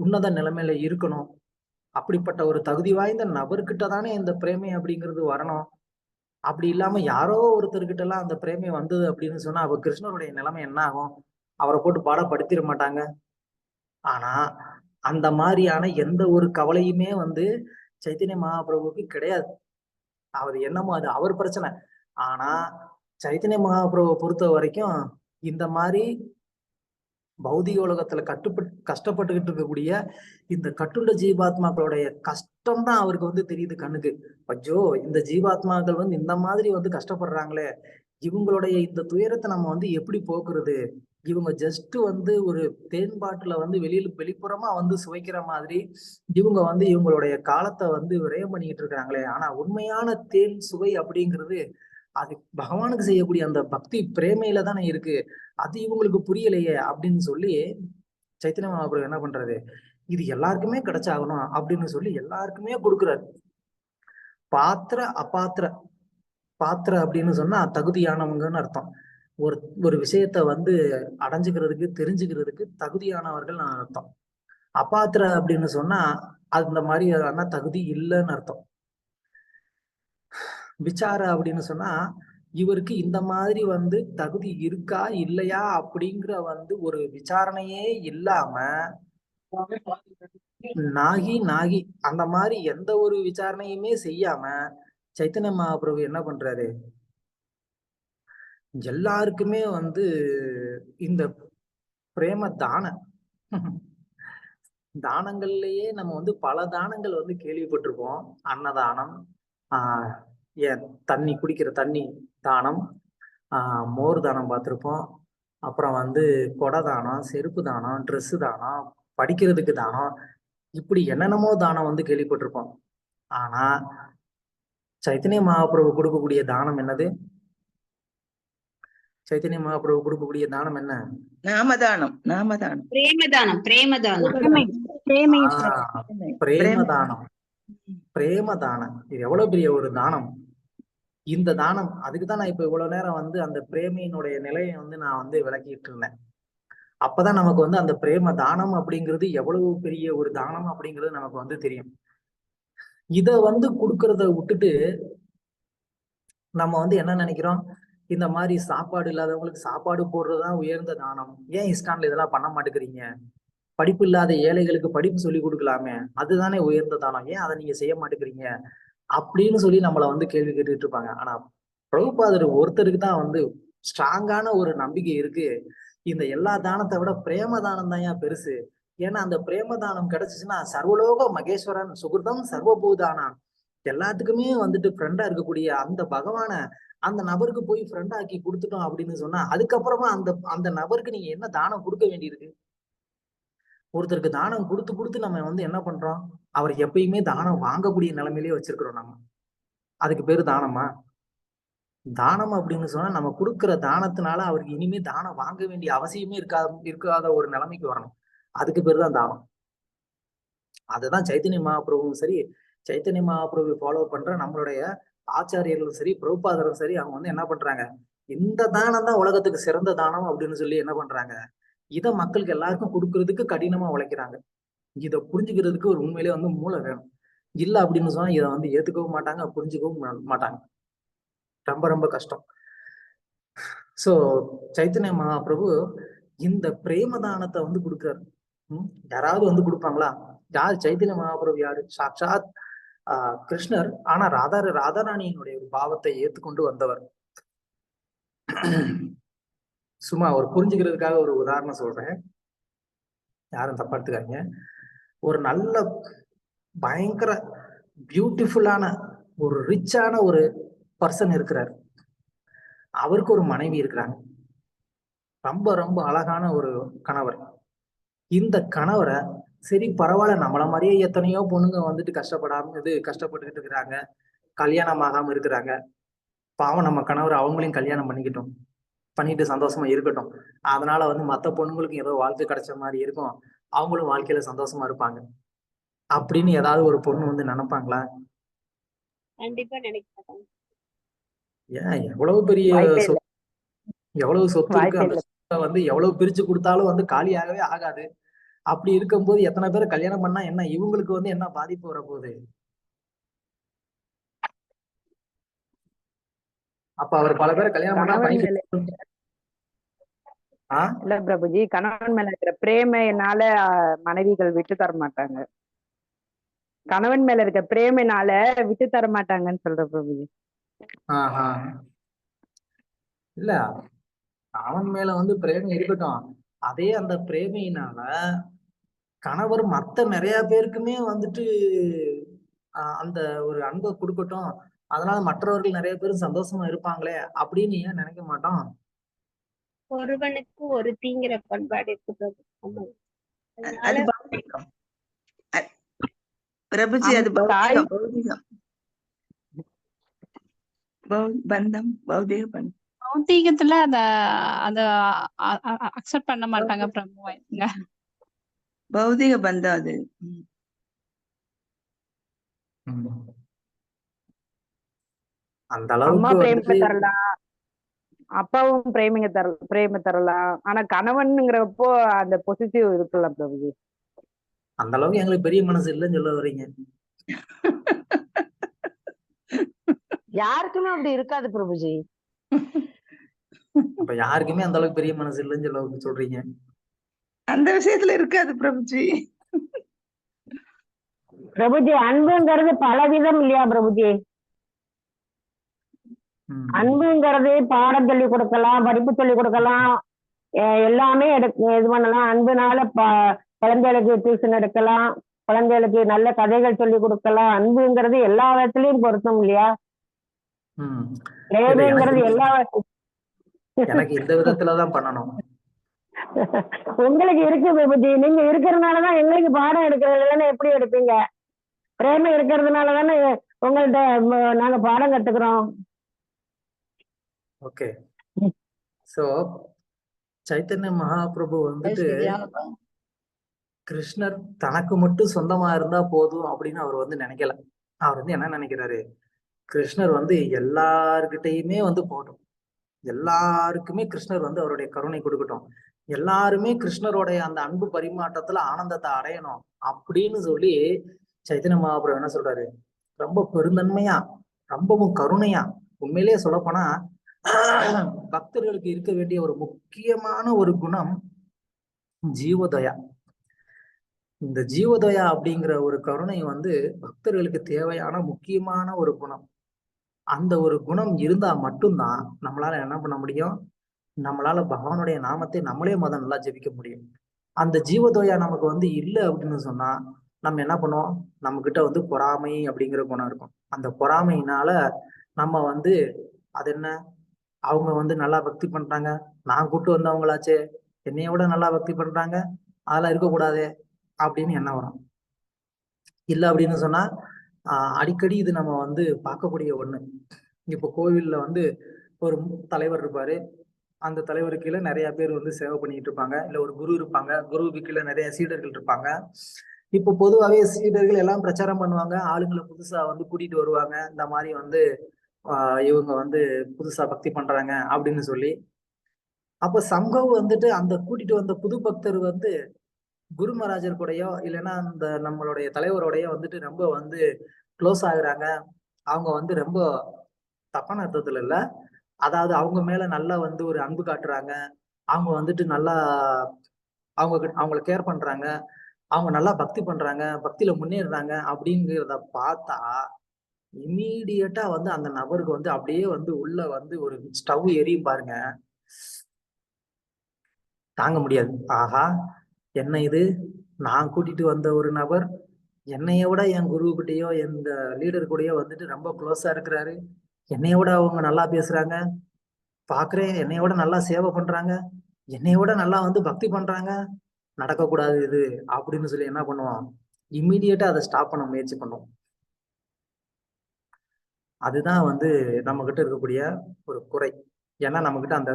உன்னத நிலைமையில இருக்கணும், அப்படிப்பட்ட ஒரு தகுதி வாய்ந்த நபர்கிட்ட தானே இந்த பிரேமை அப்படிங்கிறது வரணும். அப்படி இல்லாம யாரோ ஒருத்தர்கிட்ட எல்லாம் அந்த பிரேமை வந்தது அப்படின்னு சொன்னா அப்ப கிருஷ்ணருடைய நிலைமை என்ன ஆகும்? அவரை போட்டு பாடப்படுத்திட மாட்டாங்க. ஆனா அந்த மாதிரியான எந்த ஒரு கவலையுமே வந்து சைத்தன்ய மகாபிரபுவுக்கு கிடையாது. அவர் என்னமோ அது அவர் பிரச்சனை. ஆனா சைத்தன்ய மகாபிரபுவை பொறுத்த வரைக்கும் இந்த மாதிரி பௌதிக உலகத்துல கஷ்டப்பட்டுக்கிட்டு இருக்கக்கூடிய இந்த கட்டுண்ட ஜீவாத்மாக்களுடைய கஷ்டம் தான் அவருக்கு வந்து தெரியுது கண்ணுக்கு. ஐயோ இந்த ஜீவாத்மாக்கள் வந்து இந்த மாதிரி வந்து கஷ்டப்படுறாங்களே, இவங்களுடைய இந்த துயரத்தை நம்ம வந்து எப்படி போக்குறது? இவங்க ஜஸ்ட் வந்து ஒரு தேன்பாட்டுல வந்து வெளிப்புறமா வந்து சுவைக்கிற மாதிரி இவங்க வந்து இவங்களுடைய காலத்தை வந்து விரயம் பண்ணிக்கிட்டு இருக்காங்களே. ஆனா உண்மையான தேன் சுவை அப்படிங்கிறது அது பகவானுக்கு செய்யக்கூடிய அந்த பக்தி பிரேமையில தானே இருக்கு. அது இவங்களுக்கு புரியலையே அப்படின்னு சொல்லி சைத்தன்ய மகாபிரபு என்ன பண்றாரு? இது எல்லாருக்குமே கிடைச்சாகணும் அப்படின்னு சொல்லி எல்லாருக்குமே கொடுக்குறாரு. பாத்திர அபாத்திர. பாத்திர அப்படின்னு சொன்னா தகுதியானவங்கன்னு அர்த்தம். ஒரு ஒரு விஷயத்த வந்து அடைஞ்சுக்கிறதுக்கு தெரிஞ்சுக்கிறதுக்கு தகுதியானவர்கள் அர்த்தம். அபாத்திர அப்படின்னு சொன்னா அந்த மாதிரி தகுதி இல்லைன்னு அர்த்தம். விசார அப்படின்னு சொன்னா இவருக்கு இந்த மாதிரி வந்து தகுதி இருக்கா இல்லையா அப்படிங்கிற வந்து ஒரு விசாரணையே இல்லாம நாகி அந்த மாதிரி எந்த ஒரு விசாரணையுமே செய்யாம சைத்தன்ய மகாபிரபு என்ன பண்றாரு, எல்லாருக்குமே வந்து இந்த பிரேம தானங்கள்லயே நம்ம வந்து பல தானங்கள் வந்து கேள்விப்பட்டிருப்போம். அன்னதானம், ஏன் தண்ணி குடிக்கிற தண்ணி தானம், மோர் தானம் பார்த்திருப்போம். அப்புறம் வந்து கொடை தானம், செருப்பு தானம், ட்ரெஸ் தானம், படிக்கிறதுக்கு தானம், இப்படி என்னென்னமோ தானம் வந்து கேள்விப்பட்டிருப்போம். ஆனா சைத்தன்ய மகாபிரபு கொடுக்கக்கூடிய தானம் என்னது? சைத்தன்ய மகாபிரபு கொடுக்கக்கூடிய தானம் என்ன? நாமதானம். பிரேமதானம். பிரேமதானம். இது எவ்வளவு பெரிய ஒரு தானம்! இந்த தானம், அதுக்குதான் நான் இப்ப இவ்வளவு நேரம் வந்து அந்த பிரேமையினுடைய நிலையை வந்து நான் வந்து விளக்கிட்டு இருந்தேன். அப்பதான் நமக்கு வந்து அந்த பிரேம தானம் அப்படிங்கிறது எவ்வளவு பெரிய ஒரு தானம் அப்படிங்கிறது நமக்கு வந்து தெரியும். இத வந்து கொடுக்கறத விட்டுட்டு நம்ம வந்து என்ன நினைக்கிறோம், இந்த மாதிரி சாப்பாடு இல்லாதவங்களுக்கு சாப்பாடு போடுறதுதான் உயர்ந்த தானம். ஏன் இஸ்கான்ல இதெல்லாம் பண்ண மாட்டேங்கிறீங்க? படிப்பு இல்லாத ஏழைகளுக்கு படிப்பு சொல்லி கொடுக்கலாமே, அதுதானே உயர்ந்த தானம், ஏன் அதை நீங்க செய்ய மாட்டேங்கிறீங்க அப்படின்னு சொல்லி நம்மளை வந்து கேள்வி கேட்டுட்டு இருப்பாங்க. ஆனா பிரபுபாதர் ஒருத்தருக்கு தான் வந்து ஸ்ட்ராங்கான ஒரு நம்பிக்கை இருக்கு, இந்த எல்லா தானத்தை விட பிரேம தானம் தான் ஏன் பெருசு. ஏன்னா அந்த பிரேம தானம் கிடைச்சிச்சுன்னா சர்வலோக மகேஸ்வரன் சுகிருதம் சர்வபூதானா, எல்லாத்துக்குமே வந்துட்டு ஃப்ரெண்டா இருக்கக்கூடிய அந்த பகவான அந்த நபருக்கு போய் ஃப்ரெண்ட் ஆக்கி கொடுத்துட்டோம் அப்படின்னு சொன்னா அதுக்கப்புறமா அந்த அந்த நபருக்கு நீங்க என்ன தானம் கொடுக்க வேண்டியிருக்கு? ஒருத்தருக்கு தானம் கொடுத்து கொடுத்து நம்ம வந்து என்ன பண்றோம், அவர் எப்பயுமே தானம் வாங்கக்கூடிய நிலைமையிலேயே வச்சிருக்கிறோம். நம்ம அதுக்கு பேரு தானமா? தானம் அப்படின்னு சொன்னா நம்ம கொடுக்குற தானத்தினால அவருக்கு இனிமே தானம் வாங்க வேண்டிய அவசியமே இருக்காத ஒரு நிலைமைக்கு வரணும். அதுக்கு பேரு தான் தானம். அதுதான் சைத்தன்ய மகாபிரபுவும் சரி, சைத்தன்ய மகாபிரபு ஃபாலோ பண்ற நம்மளுடைய ஆச்சாரியர்களும் சரி, பிரபுபாதரும் சரி, அவங்க வந்து என்ன பண்றாங்க, இந்த தானம் தான் உலகத்துக்கு சிறந்த தானம் அப்படின்னு சொல்லி என்ன பண்றாங்க, இதை மக்களுக்கு எல்லாருக்கும் கொடுக்கறதுக்கு கடினமா உழைக்கிறாங்க. இதை புரிஞ்சுக்கிறதுக்கு ஒரு உண்மையிலே வந்து மூளை வேணும். இல்லை அப்படின்னு சொன்னா இதை வந்து ஏத்துக்கவும் மாட்டாங்க, புரிஞ்சுக்கவும் மாட்டாங்க. ரொம்ப ரொம்ப கஷ்டம். சோ சைத்தன்ய மகாபிரபு இந்த பிரேமதானத்தை வந்து கொடுக்குறாரு. யாராவது வந்து கொடுப்பாங்களா? யார் சைத்தன்ய மகாபிரபு? யாரு? சாட்சாத் கிருஷ்ணர். ஆனா ராதாராணியினுடைய ஒரு பாவத்தை ஏத்துக்கொண்டு வந்தவர். சும்மா ஒரு புரிஞ்சுக்கிறதுக்காக ஒரு உதாரணம் சொல்றேன், யாரும் தப்பா எடுத்துக்காதீங்க. ஒரு நல்ல பயங்கர பியூட்டிஃபுல்லான ஒரு ரிச்சான ஒரு பர்சன் இருக்கிறார். அவருக்கு ஒரு மனைவி இருக்கிறாங்க, ரொம்ப ரொம்ப அழகான ஒரு கணவர். இந்த கணவரை சரி பரவாயில்ல, நம்மள மாதிரியே எத்தனையோ பொண்ணுங்க வந்துட்டு கஷ்டப்பட்டுக்கிட்டு இருக்கிறாங்க, கல்யாணம் ஆகாம இருக்கிறாங்க. பாவம் நம்ம கணவர் அவங்களையும் கல்யாணம் பண்ணிட்டு சந்தோஷமா இருக்கட்டும், அதனால வந்து மத்த பொண்ணுங்களுக்கு ஏதோ வாழ்க்கை கிடைச்ச மாதிரி இருக்கும், அவங்களும் வாழ்க்கையில சந்தோஷமா இருப்பாங்க அப்படின்னு ஏதாவது ஒரு பொண்ணு வந்து நினைப்பாங்களா? கண்டிப்பா நினைக்க மாட்டாங்க. ஏன் எவ்வளவு பெரிய எவ்வளவு சொத்து இருக்கு, அந்த சொத்தை வந்து எவ்வளவு பிரிச்சு கொடுத்தாலும் வந்து காலியாகவே ஆகாது. அப்படி இருக்கும்போது எத்தனை பேரை கல்யாணம் பண்ணா என்ன, இவங்களுக்கு வந்து என்ன பாதிப்பு வரப்போகுது? அப்ப அவர் பல பேரை கல்யாணம் பண்ணா இல்ல பிரபுஜி, கணவன் மேல இருக்கிற பிரேமையினால மனைவிகள் விட்டு தர மாட்டாங்க. கணவன் மேல இருக்க பிரேமைனால விட்டு தர மாட்டாங்கன்னு சொல்ற பிரபுஜி. இல்ல, அவன் மேல வந்து பிரேமை இருக்கட்டும், அதே அந்த பிரேமையினால கணவர் மத்த நிறைய பேருக்குமே வந்துட்டு அந்த ஒரு அன்பை கொடுக்கட்டும், அதனால மற்றவர்கள் நிறைய பேரும் சந்தோஷமா இருப்பாங்களே அப்படின்னு ஏன் நினைக்க மாட்டோம்? ஒருவனுக்கு ஒரு தீங்கிற பண்பாடு இருக்கு பிரபுஜி. அது பந்தம், பௌதிக பந்தம். பௌதீகத்துல அத அக்செப்ட் பண்ண மாட்டாங்க பிரபு. பௌதிக பந்தம் அது. அந்த அம்மா அளவுக்கு பிரேம வந்துட்டு தரலாம், அப்பாவும் பிரேம தரலாம். ஆனா கணவன்ங்கிறப்போ அந்த பொசிட்டிவ் இருக்குல்ல பிரபுஜி. அந்த அளவுக்கு எங்களுக்கு பெரிய மனசு இல்லைன்னு சொல்ல வர்றீங்க. யாருக்குமே அப்படி இருக்காது பிரபுஜி. அப்ப யாருக்குமே அந்த அளவுக்கு பெரிய மனசு இல்லைன்னு சொல்றீங்க. அந்த விஷயத்துல இருக்காது பிரபுஜி. பிரபுஜி அன்புங்கிறது பலவிதம் இல்லையா பிரபுஜி? ம். அன்புங்கிறது பாடம் சொல்லி கொடுக்கலாம், படிப்பு சொல்லி கொடுக்கலாம், எல்லாமே இது பண்ணலாம். அன்புனால குழந்தைகளுக்கு டியூஷன் எடுக்கலாம், குழந்தைகளுக்கு நல்ல கதைகள் சொல்லி கொடுக்கலாம். அன்புங்கிறது எல்லா விதத்திலயும் பொருத்தம் இல்லையா? ம். இல்ல, பிரேமைங்கிறது எனக்கு எல்லா எனக்கு இந்த விதத்துலதான் பண்ணணும். உங்களுக்கு இருக்கு பிரபுஜி. நீங்க இருக்கிறதுனாலதான் எங்களுக்கு பாடம் எடுக்கிறது இல்லைன்னா எப்படி எடுப்பீங்க? பிரேமை இருக்கிறதுனாலதானே உங்கள்ட்ட நாங்க பாடம் கத்துக்கிறோம். ஓகே. சோ சைத்தன்ய மகாபிரபு வந்துட்டு கிருஷ்ணர் தனக்கு மட்டும் சொந்தமா இருந்தா போதும் அப்படின்னு அவர் வந்து நினைக்கல. அவர் வந்து என்ன நினைக்கிறாரு, கிருஷ்ணர் வந்து எல்லார்கிட்டயுமே வந்து போகட்டும், எல்லாருக்குமே கிருஷ்ணர் வந்து அவருடைய கருணை கொடுக்கட்டும், எல்லாருமே கிருஷ்ணருடைய அந்த அன்பு பரிமாற்றத்துல ஆனந்தத்தை அடையணும் அப்படின்னு சொல்லி சைத்தன்ய மகாபிரபு என்ன சொல்றாரு, ரொம்ப பெருந்தன்மையா, ரொம்பவும் கருணையா, உண்மையிலேயே சொல்லப்போனா பக்தர்களுக்கு இருக்க வேண்டிய ஒரு முக்கியமான ஒரு குணம் ஜீவதயா. இந்த ஜீவதயா அப்படிங்கிற ஒரு கருணை வந்து பக்தர்களுக்கு தேவையான முக்கியமான ஒரு குணம். அந்த ஒரு குணம் இருந்தா மட்டும்தான் நம்மளால என்ன பண்ண முடியும், நம்மளால பகவானுடைய நாமத்தை நம்மளே நல்லா ஜெபிக்க முடியும். அந்த ஜீவதோயா நமக்கு வந்து இல்லை அப்படின்னு சொன்னா நம்ம என்ன பண்ணுவோம், நம்ம கிட்ட வந்து பொறாமை அப்படிங்கிற குணம் இருக்கும். அந்த பொறாமையினால நம்ம வந்து அது என்ன, அவங்க வந்து நல்லா பக்தி பண்றாங்க, நான் கூட்டு வந்தவங்களாச்சே, என்னைய விட நல்லா பக்தி பண்றாங்க, அதெல்லாம் இருக்கக்கூடாதே அப்படின்னு என்ன வரும். இல்லை அப்படின்னு சொன்னா அடிக்கடி இது நம்ம வந்து பார்க்கக்கூடிய ஒண்ணு. இப்போ கோவில்ல வந்து ஒரு தலைவர் இருப்பாரு, அந்த தலைவருக்கு கீழே நிறைய பேர் வந்து சேவை பண்ணிட்டு இருப்பாங்க, இல்ல ஒரு குரு இருப்பாங்க, குருவுக்கு கீழே நிறைய சீடர்கள் இருப்பாங்க. இப்போ பொதுவாகவே சீடர்கள் எல்லாம் பிரச்சாரம் பண்ணுவாங்க, ஆளுங்களை புதுசா வந்து கூட்டிட்டு வருவாங்க, இந்த மாதிரி வந்து இவங்க வந்து புதுசா பக்தி பண்றாங்க அப்படின்னு சொல்லி. அப்ப சம்பவ் வந்துட்டு அந்த கூட்டிட்டு வந்த புது பக்தர் வந்து குரு மகாராஜர் கூடயோ இல்லைன்னா அந்த நம்மளுடைய தலைவரோடய வந்துட்டு ரொம்ப வந்து க்ளோஸ் ஆகுறாங்க. அவங்க வந்து ரொம்ப தப்பான அர்த்தத்துல இல்ல, அதாவது அவங்க மேல நல்லா வந்து ஒரு அன்பு காட்டுறாங்க, அவங்க வந்துட்டு நல்லா அவங்கள கேர் பண்றாங்க, அவங்க நல்லா பக்தி பண்றாங்க, பக்தியில முன்னேறுறாங்க அப்படிங்கிறத பார்த்தா இம்மீடியட்டா வந்து அந்த நபருக்கு வந்து அப்படியே வந்து உள்ள வந்து ஒரு ஸ்டவ் எரியும் பாருங்க, தாங்க முடியாது. ஆஹா, என்ன இது, நான் கூட்டிட்டு வந்த ஒரு நபர் என்னைய விட என் குரு கிட்டயோ எந்த லீடர் கூடயோ வந்துட்டு ரொம்ப க்ளோஸா இருக்கிறாரு, என்னைய விட அவங்க நல்லா பேசுறாங்க, பாக்குறேன் என்னைய விட நல்லா சேவை பண்றாங்க, என்னைய விட நல்லா வந்து பக்தி பண்றாங்க, நடக்கக்கூடாது இது அப்படின்னு சொல்லி என்ன பண்ணுவோம், இம்மீடியட்டா அதை ஸ்டாப் பண்ண முயற்சி பண்ணுவோம். அதுதான் வந்து நம்ம கிட்ட இருக்கக்கூடிய ஒரு குறை. ஏன்னா நம்ம கிட்ட அந்த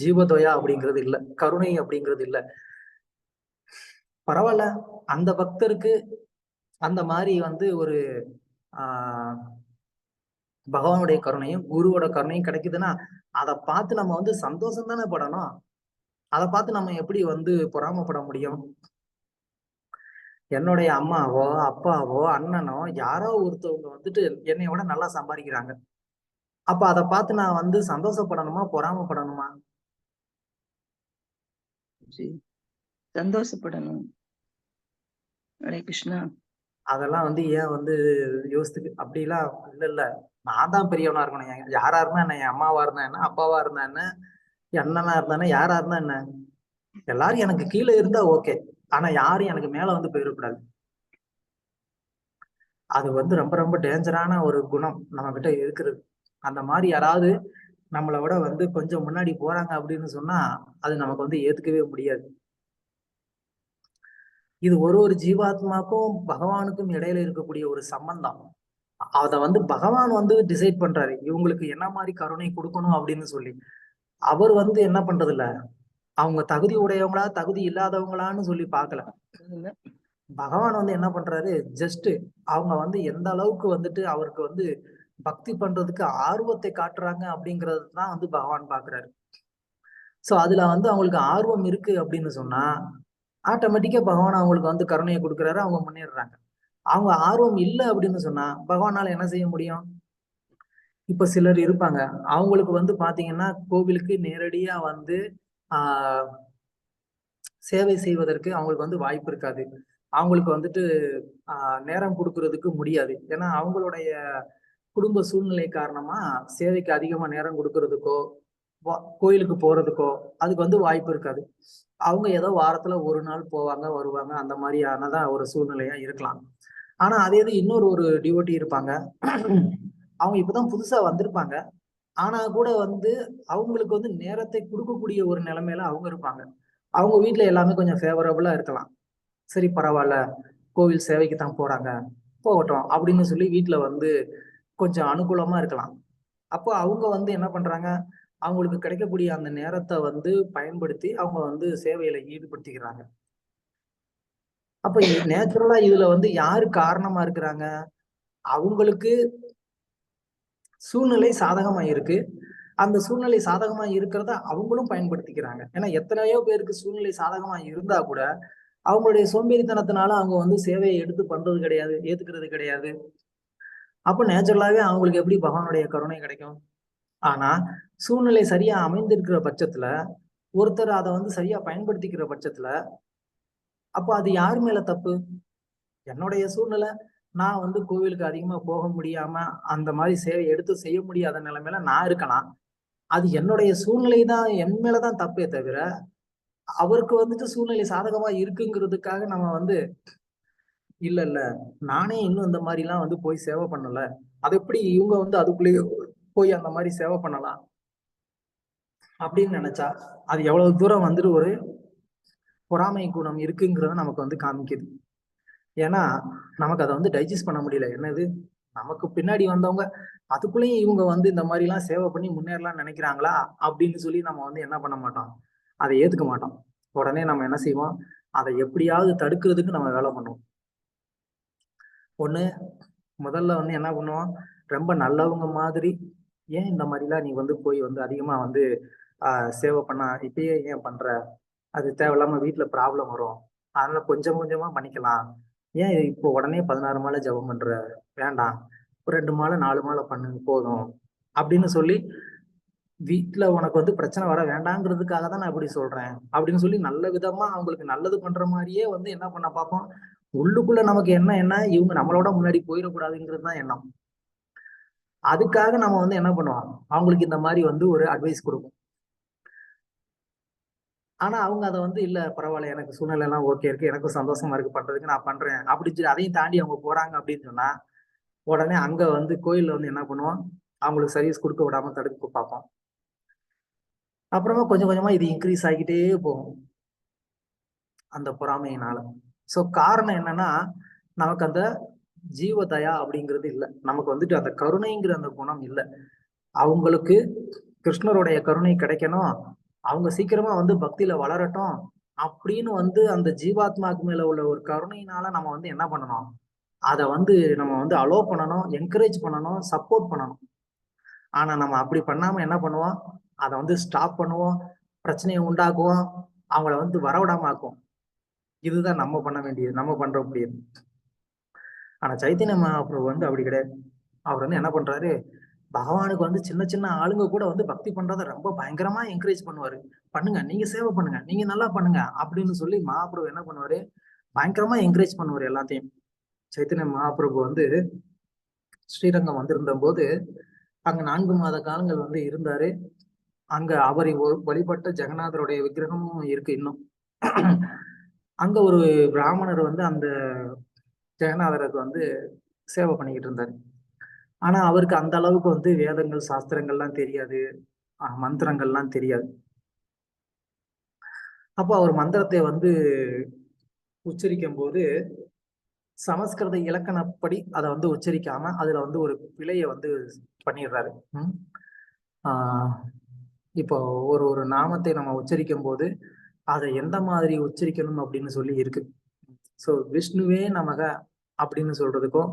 ஜீவதோயா அப்படிங்கிறது இல்லை, கருணை அப்படிங்கிறது இல்லை. பரவாயில்ல, அந்த பக்தருக்கு அந்த மாதிரி வந்து ஒரு பகவானுடைய கருணையும் குருவோட கருணையும் கிடைக்குதுன்னா அதை பார்த்து நம்ம வந்து சந்தோஷம் தானே படணும். அதை பார்த்து நம்ம எப்படி வந்து பொறாமப்பட முடியும்? என்னுடைய அம்மாவோ அப்பாவோ அண்ணனோ யாரோ ஒருத்தவங்க வந்துட்டு என்னை விட நல்லா சம்பாதிக்கிறாங்க, அப்ப அதை பார்த்து நான் வந்து சந்தோஷப்படணுமா பொறாமப்படணுமா? சந்தோஷப்படணும். ஹரே கிருஷ்ணா. அதெல்லாம் வந்து ஏன் வந்து யோசித்து அப்படிலாம் இல்ல, நான் தான் பெரியவனா இருக்கணும். யாரா இருந்தா என்ன, என் அம்மாவா இருந்தா என்ன, அப்பாவா இருந்தா என்ன, அண்ணனா இருந்தானே, யாரா இருந்தா என்ன, எல்லாரும் எனக்கு கீழே இருந்தா ஓகே, ஆனா யாரும் எனக்கு மேல வந்து போயிடக்கூடாது. அது வந்து ரொம்ப ரொம்ப டேஞ்சரான ஒரு குணம் நம்ம கிட்ட இருக்கிறது. அந்த மாதிரி யாராவது நம்மளை விட வந்து கொஞ்சம் முன்னாடி போறாங்க அப்படின்னு சொன்னா அது நமக்கு வந்து ஏத்துக்கவே முடியாது. இது ஒரு ஜீவாத்மாக்கும் பகவானுக்கும் இடையில இருக்கக்கூடிய ஒரு சம்பந்தம். அத வந்து பகவான் வந்து டிசைட் பண்றாரு, இவங்களுக்கு என்ன மாதிரி கருணை கொடுக்கணும் அப்படின்னு சொல்லி. அவர் வந்து என்ன பண்றது இல்ல, அவங்க தகுதி உடையவங்களா தகுதி இல்லாதவங்களான்னு சொல்லி பார்க்கல. பகவான் வந்து என்ன பண்றாரு, ஜஸ்ட் அவங்க வந்து எந்த அளவுக்கு வந்துட்டு அவருக்கு வந்து பக்தி பண்றதுக்கு ஆர்வத்தை காட்டுறாங்க அப்படிங்கிறது தான் வந்து பகவான் பாக்குறாரு. சோ அதுல வந்து அவங்களுக்கு ஆர்வம் இருக்கு அப்படின்னு சொன்னா ஆட்டோமேட்டிக்கா பகவான் அவங்களுக்கு வந்து கருணையை கொடுக்குறாரு, அவங்க முன்னேறுறாங்க. அவங்க ஆர்வம் இல்லை அப்படின்னு சொன்னா பகவானால என்ன செய்ய முடியும்? இப்ப சிலர் இருப்பாங்க, அவங்களுக்கு வந்து பாத்தீங்கன்னா கோவிலுக்கு நேரடியா வந்து ஆஹ் சேவை செய்வதற்கு அவங்களுக்கு வந்து வாய்ப்பு இருக்காது. அவங்களுக்கு வந்துட்டு நேரம் கொடுக்கறதுக்கு முடியாது. ஏன்னா அவங்களுடைய குடும்ப சூழ்நிலை காரணமா சேவைக்கு அதிகமா நேரம் கொடுக்கறதுக்கோ கோயிலுக்கு போறதுக்கோ அதுக்கு வந்து வாய்ப்பு இருக்காது. அவங்க ஏதோ வாரத்துல ஒரு நாள் போவாங்க வருவாங்க, அந்த மாதிரியானதான் ஒரு சூழ்நிலையா இருக்கலாம். ஆனா அதே இது ஒரு டிவோட்டி இருப்பாங்க, அவங்க இப்பதான் புதுசா வந்திருப்பாங்க. ஆனா கூட வந்து அவங்களுக்கு வந்து நேரத்தை கொடுக்கக்கூடிய ஒரு நிலைமையில அவங்க இருப்பாங்க. அவங்க வீட்டுல எல்லாமே கொஞ்சம் ஃபேவரபிளா இருக்கலாம். சரி பரவாயில்ல, கோவில் சேவைக்கு தான் போறாங்க, போகட்டும் அப்படின்னு சொல்லி வீட்டுல வந்து கொஞ்சம் அனுகூலமா இருக்கலாம். அப்போ அவங்க வந்து என்ன பண்றாங்க, அவங்களுக்கு கிடைக்கக்கூடிய அந்த நேரத்தை வந்து பயன்படுத்தி அவங்க வந்து சேவையில ஈடுபடுத்திக்கிறாங்க. அப்ப நேச்சுரலா இதுல வந்து யாரு காரணமா இருக்கிறாங்க? அவங்களுக்கு சூழ்நிலை சாதகமா இருக்கு. அந்த சூழ்நிலை சாதகமா இருக்கிறத அவங்களும் பயன்படுத்திக்கிறாங்க. ஏன்னா எத்தனையோ பேருக்கு சூழ்நிலை சாதகமா இருந்தா கூட அவங்களுடைய சோம்பேறித்தனத்தினால அவங்க வந்து சேவையை எடுத்து பண்றது கிடையாது, ஏத்துக்கிறது கிடையாது. அப்ப நேச்சுரலாவே அவங்களுக்கு எப்படி பகவானுடைய கருணை கிடைக்கும்? ஆனா சூழ்நிலை சரியா அமைந்திருக்கிற பட்சத்துல, ஒருத்தர் அதை வந்து சரியா பயன்படுத்திக்கிற பட்சத்துல, அப்ப அது யார் மேல தப்பு? என்னுடைய சூழ்நிலை, நான் வந்து கோவிலுக்கு அதிகமா போக முடியாம அந்த மாதிரி சேவை எடுத்து செய்ய முடியாத நிலைமையில நான் இருக்கலாம். அது என்னுடைய சூழ்நிலை தான், என் மேலதான் தப்பே தவிர அவருக்கு வந்துட்டு சூழ்நிலை சாதகமா இருக்குங்கிறதுக்காக நம்ம வந்து இல்ல இல்ல நானே இன்னும் இந்த மாதிரி எல்லாம் வந்து போய் சேவை பண்ணல, அது எப்படி இவங்க வந்து அதுக்குள்ளேயே போய் அந்த மாதிரி சேவை பண்ணலாம் அப்படின்னு நினைச்சா அது எவ்வளவு தூரம் வந்துட்டு ஒரு பொறாமை குணம் இருக்குங்கிறத நமக்கு வந்து காமிக்குது. ஏன்னா நமக்கு அதை வந்து டைஜஸ்ட் பண்ண முடியல. என்னது, நமக்கு பின்னாடி வந்தவங்க அதுக்குள்ளேயும் இவங்க வந்து இந்த மாதிரி எல்லாம் சேவை பண்ணி முன்னேறலாம்னு நினைக்கிறாங்களா அப்படின்னு சொல்லி நம்ம வந்து என்ன பண்ண மாட்டோம், அதை ஏத்துக்க மாட்டோம். உடனே நம்ம என்ன செய்வோம், அதை எப்படியாவது தடுக்கிறதுக்கு நம்ம வேலை பண்ணுவோம். ஒண்ணு, முதல்ல வந்து என்ன பண்ணுவோம், ரொம்ப நல்லவங்க மாதிரி ஏன் இந்த மாதிரிலாம் நீ வந்து போய் வந்து அதிகமா வந்து சேவை பண்ணா இப்பயே ஏன் பண்ற, அது தேவையில்லாம வீட்டுல ப்ராப்ளம் வரும், அதனால கொஞ்சம் கொஞ்சமா பண்ணிக்கலாம், ஏன் இப்போ உடனே 16 மாலை ஜபம் பண்ற, வேண்டாம் ஒரு 2 மாலை 4 மாலை பண்ணு போதும் அப்படின்னு சொல்லி வீட்டுல உனக்கு வந்து பிரச்சனை வர வேண்டாங்கிறதுக்காக தான் நான் இப்படி சொல்றேன் அப்படின்னு சொல்லி நல்ல விதமா அவங்களுக்கு நல்லது பண்ற மாதிரியே வந்து என்ன பண்ண பார்ப்போம். உள்ளுக்குள்ள நமக்கு என்ன இவங்க நம்மளோட முன்னாடி போயிடக்கூடாதுங்கிறது தான் எண்ணம். அதுக்காக நம்ம வந்து என்ன பண்ணுவோம், அவங்களுக்கு இந்த மாதிரி வந்து ஒரு அட்வைஸ் கொடுப்போம். ஆனா அவங்க அதை வந்து இல்ல பரவாயில்ல, எனக்கு சூழ்நிலை எல்லாம் ஓகே இருக்கு, எனக்கும் சந்தோஷமா இருக்கு பண்றதுக்கு, நான் பண்றேன் அப்படின்னு சொல்லி அதையும் தாண்டி அவங்க போறாங்க அப்படின்னு சொன்னா உடனே அங்க வந்து கோயில்ல வந்து என்ன பண்ணுவோம், அவங்களுக்கு சர்வீஸ் கொடுக்க விடாம தடுக்க பார்ப்போம். அப்புறமா கொஞ்சம் கொஞ்சமா இது இன்க்ரீஸ் ஆகிட்டே போகும் அந்த பொறாமையினால. சோ காரணம் என்னன்னா, நமக்கு அந்த ஜீவதயா அப்படிங்கிறது இல்லை, நமக்கு வந்துட்டு அந்த கருணைங்கிற அந்த குணம் இல்லை. அவங்களுக்கு கிருஷ்ணருடைய கருணை கிடைக்கணும், அவங்க சீக்கிரமா வந்து பக்தியில வளரட்டும் அப்படின்னு வந்து அந்த ஜீவாத்மாக்கு மேல உள்ள ஒரு கருணையினால நம்ம வந்து என்ன பண்ணணும், அதை வந்து நம்ம வந்து அலோ பண்ணணும், என்கரேஜ் பண்ணணும், சப்போர்ட் பண்ணணும். ஆனா நம்ம அப்படி பண்ணாம என்ன பண்ணுவோம், அதை வந்து ஸ்டாப் பண்ணுவோம், பிரச்சனையை உண்டாக்குவோம், அவங்கள வந்து வரவிடாம ஆக்குவோம். இதுதான் நம்ம பண்ண வேண்டியது, நம்ம பண்ற முடியாது. ஆனா சைத்தன்ய மகாபிரபு வந்து அப்படி கிடையாது. அவர் வந்து என்ன பண்றாரு, பகவானுக்கு வந்து சின்ன சின்ன ஆளுங்க கூட வந்து பக்தி பண்றத ரொம்ப பயங்கரமா என்கரேஜ் பண்ணுவாரு. பண்ணுங்க, நீங்க சேவை பண்ணுங்க, நீங்க நல்லா பண்ணுங்க அப்படின்னு சொல்லி மகாபிரபு என்ன பண்ணுவாரு, பயங்கரமா என்கரேஜ் பண்ணுவாரு எல்லாத்தையும். சைத்தன்ய மகாபிரபு வந்து ஸ்ரீரங்கம் வந்திருந்த போது அங்க 4 மாத காலங்கள் வந்து இருந்தாரு. அங்க அவரை வழிபட்ட ஜெகநாதருடைய விக்கிரகமும் இருக்கு இன்னும். அங்க ஒரு பிராமணர் வந்து அந்த ஜெகநாதருக்கு வந்து சேவை பண்ணிக்கிட்டு இருந்தாரு. ஆனா அவருக்கு அந்த அளவுக்கு வந்து வேதங்கள் சாஸ்திரங்கள்லாம் தெரியாது, மந்திரங்கள்லாம் தெரியாது. அப்போ அவர் மந்திரத்தை வந்து உச்சரிக்கும் போது சமஸ்கிருத இலக்கணப்படி அதை வந்து உச்சரிக்காம அதுல வந்து ஒரு பிழைய வந்து பண்ணிடுறாரு. இப்போ ஒரு நாமத்தை நம்ம உச்சரிக்கும் போது அதை எந்த மாதிரி உச்சரிக்கணும் அப்படின்னு சொல்லி இருக்கு. ஸோ விஷ்ணுவே நமக அப்படின்னு சொல்றதுக்கும்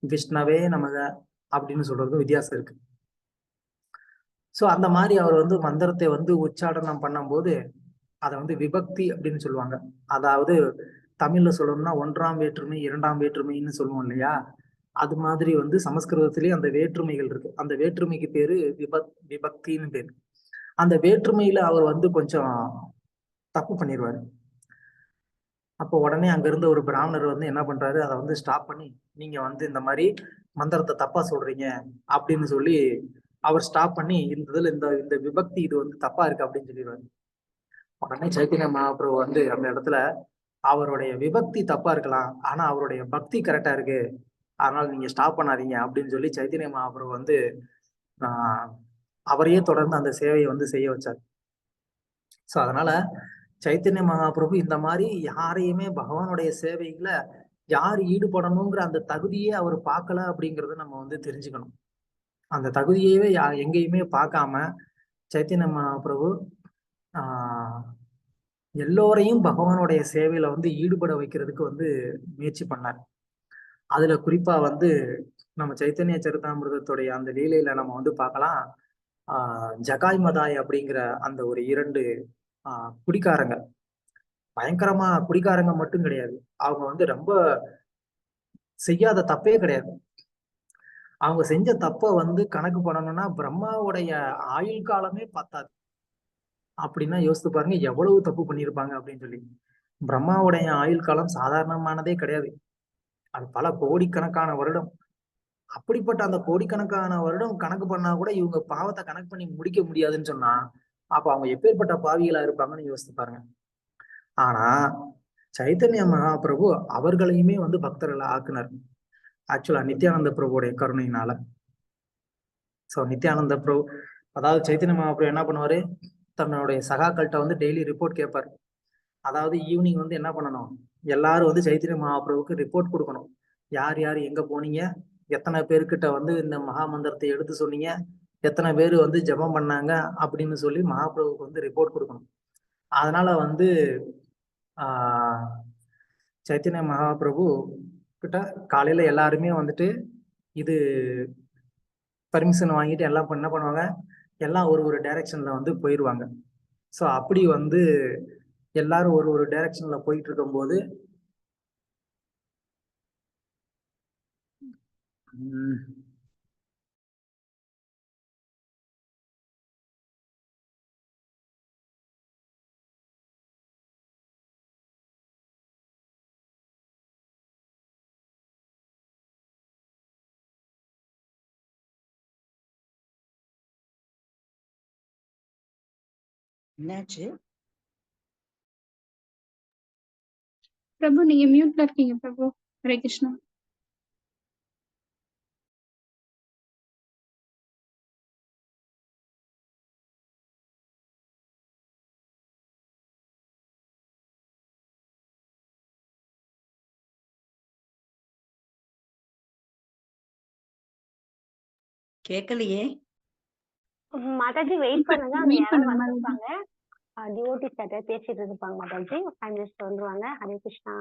விஷ்ணவே நமக அப்படின்னு சொல்றதுக்கும் வித்தியாசம் இருக்கு. ஸோ அந்த மாதிரி அவர் வந்து மந்திரத்தை வந்து உச்சாடனம் பண்ணும்போது அதை வந்து விபக்தி அப்படின்னு சொல்லுவாங்க. அதாவது தமிழ்ல சொல்லணும்னா ஒன்றாம் வேற்றுமை, இரண்டாம் வேற்றுமைன்னு சொல்லுவோம் இல்லையா? அது மாதிரி வந்து சமஸ்கிருதத்திலேயே அந்த வேற்றுமைகள் இருக்கு. அந்த வேற்றுமைக்கு பேரு விபக்தின்னு பேரு. அந்த வேற்றுமையில அவர் வந்து கொஞ்சம் தப்பு பண்ணிடுவாரு. அப்போ உடனே அங்க இருந்த ஒரு பிராமணர் வந்து என்ன பண்றாரு, அதை வந்து ஸ்டாப் பண்ணி, நீங்க வந்து இந்த மாதிரி மந்திரத்தை தப்பா சொல்றீங்க அப்படின்னு சொல்லி அவர் ஸ்டாப் பண்ணி, இந்த இதுல இந்த இந்த விபக்தி இது வந்து தப்பா இருக்கு அப்படின்னு சொல்லிடுவாரு. உடனே சைத்தன்ய மகாபிரபு வந்து அந்த இடத்துல அவருடைய விபக்தி தப்பா இருக்கலாம், ஆனா அவருடைய பக்தி கரெக்டா இருக்கு, அதனால நீங்க ஸ்டாப் பண்ணாதீங்க அப்படின்னு சொல்லி சைத்தன்ய மகாபிரபு வந்து ஆஹ் அவரையே தொடர்ந்து அந்த சேவையை வந்து செய்ய வச்சார். ஸோ அதனால சைத்தன்ய மகாபிரபு இந்த மாதிரி யாரையுமே பகவானுடைய சேவைகளை யார் ஈடுபடணுங்கிற அந்த தகுதியே அவர் பார்க்கல அப்படிங்கறத நம்ம வந்து தெரிஞ்சுக்கணும். அந்த தகுதியவே எங்கேயுமே பார்க்காம சைத்தன்ய மகாபிரபு ஆஹ் எல்லோரையும் பகவானுடைய சேவையில வந்து ஈடுபட வைக்கிறதுக்கு வந்து முயற்சி பண்ணார். அதுல குறிப்பா வந்து நம்ம சைத்தன்ய சரிதாமிர்தத்துடைய அந்த லீலையில நம்ம வந்து பார்க்கலாம். ஜகாய் மதாய் அப்படிங்கிற அந்த ஒரு 2 குடிக்காரங்க, பயங்கரமா குடிக்காரங்க மட்டும் கிடையாது, அவங்க வந்து ரொம்ப செய்யாத தப்பே கிடையாது. அவங்க செஞ்ச தப்ப வந்து கணக்கு பண்ணணும்னா பிரம்மாவுடைய ஆயுள் காலமே பத்தாது. அப்படின்னா யோசித்து பாருங்க எவ்வளவு தப்பு பண்ணியிருப்பாங்க அப்படின்னு சொல்லி. பிரம்மாவுடைய ஆயுள் காலம் சாதாரணமானதே கிடையாது. அது பல கோடிக்கணக்கான வருடம். அப்படிப்பட்ட அந்த கோடிக்கணக்கான வருடம் கணக்கு பண்ணா கூட இவங்க பாவத்தை கணக்கு பண்ணி முடிக்க முடியாதுன்னு சொன்னா, அப்ப அவங்க எப்பேற்பட்ட பாவிகளா இருப்பாங்கன்னு யோசித்து பாருங்க. ஆனா சைத்தன்ய மகாபிரபு அவர்களையுமே வந்து பக்தர்களை ஆக்குனர். ஆக்சுவலா நித்யானந்த பிரபுடைய கருணையினால. சோ நித்யானந்த பிரபு, அதாவது சைத்தன்ய மகாபிரபு என்ன பண்ணுவாரு, தன்னுடைய சகாக்கள்கிட்ட வந்து டெய்லி ரிப்போர்ட் கேட்பாரு. அதாவது ஈவினிங் வந்து என்ன பண்ணணும், எல்லாரும் வந்து சைத்தன்ய மகாபிரபுக்கு ரிப்போர்ட் கொடுக்கணும். யார் யார் எங்க போனீங்க, எத்தனை பேர்கிட்ட வந்து இந்த மகா மந்திரத்தை எடுத்து சொன்னீங்க, எத்தனை பேர் வந்து ஜெபம் பண்ணாங்க அப்படின்னு சொல்லி மகாபிரபுக்கு வந்து ரிப்போர்ட் கொடுக்கணும். அதனால வந்து ஆஹ் சைத்தன்ய மகாபிரபு கிட்ட காலையில எல்லாருமே வந்துட்டு இது பர்மிஷன் வாங்கிட்டு எல்லாம் என்ன பண்ணுவாங்க, எல்லாம் ஒரு ஒரு டைரக்ஷன்ல வந்து போயிடுவாங்க. ஸோ அப்படி வந்து எல்லாரும் ஒரு ஒரு டைரக்ஷன்ல போயிட்டு இருக்கும்போது என்னாச்சு? பிரபு நீங்க மியூட்ல இருக்கீங்க பிரபு. ஹரே கிருஷ்ணா. கேட்கலையே. மாதாஜி வெயிட் பண்ணுங்க, அங்க வெயிட் யாராவது பண்ணுங்க. வந்திருப்பாங்க. டிவோட்டிஸ் கிட்ட பேசிட்டு இருப்பாங்க மாதாஜி. 5 மினிட்ஸ் வந்துருவாங்க. ஹரே கிருஷ்ணா.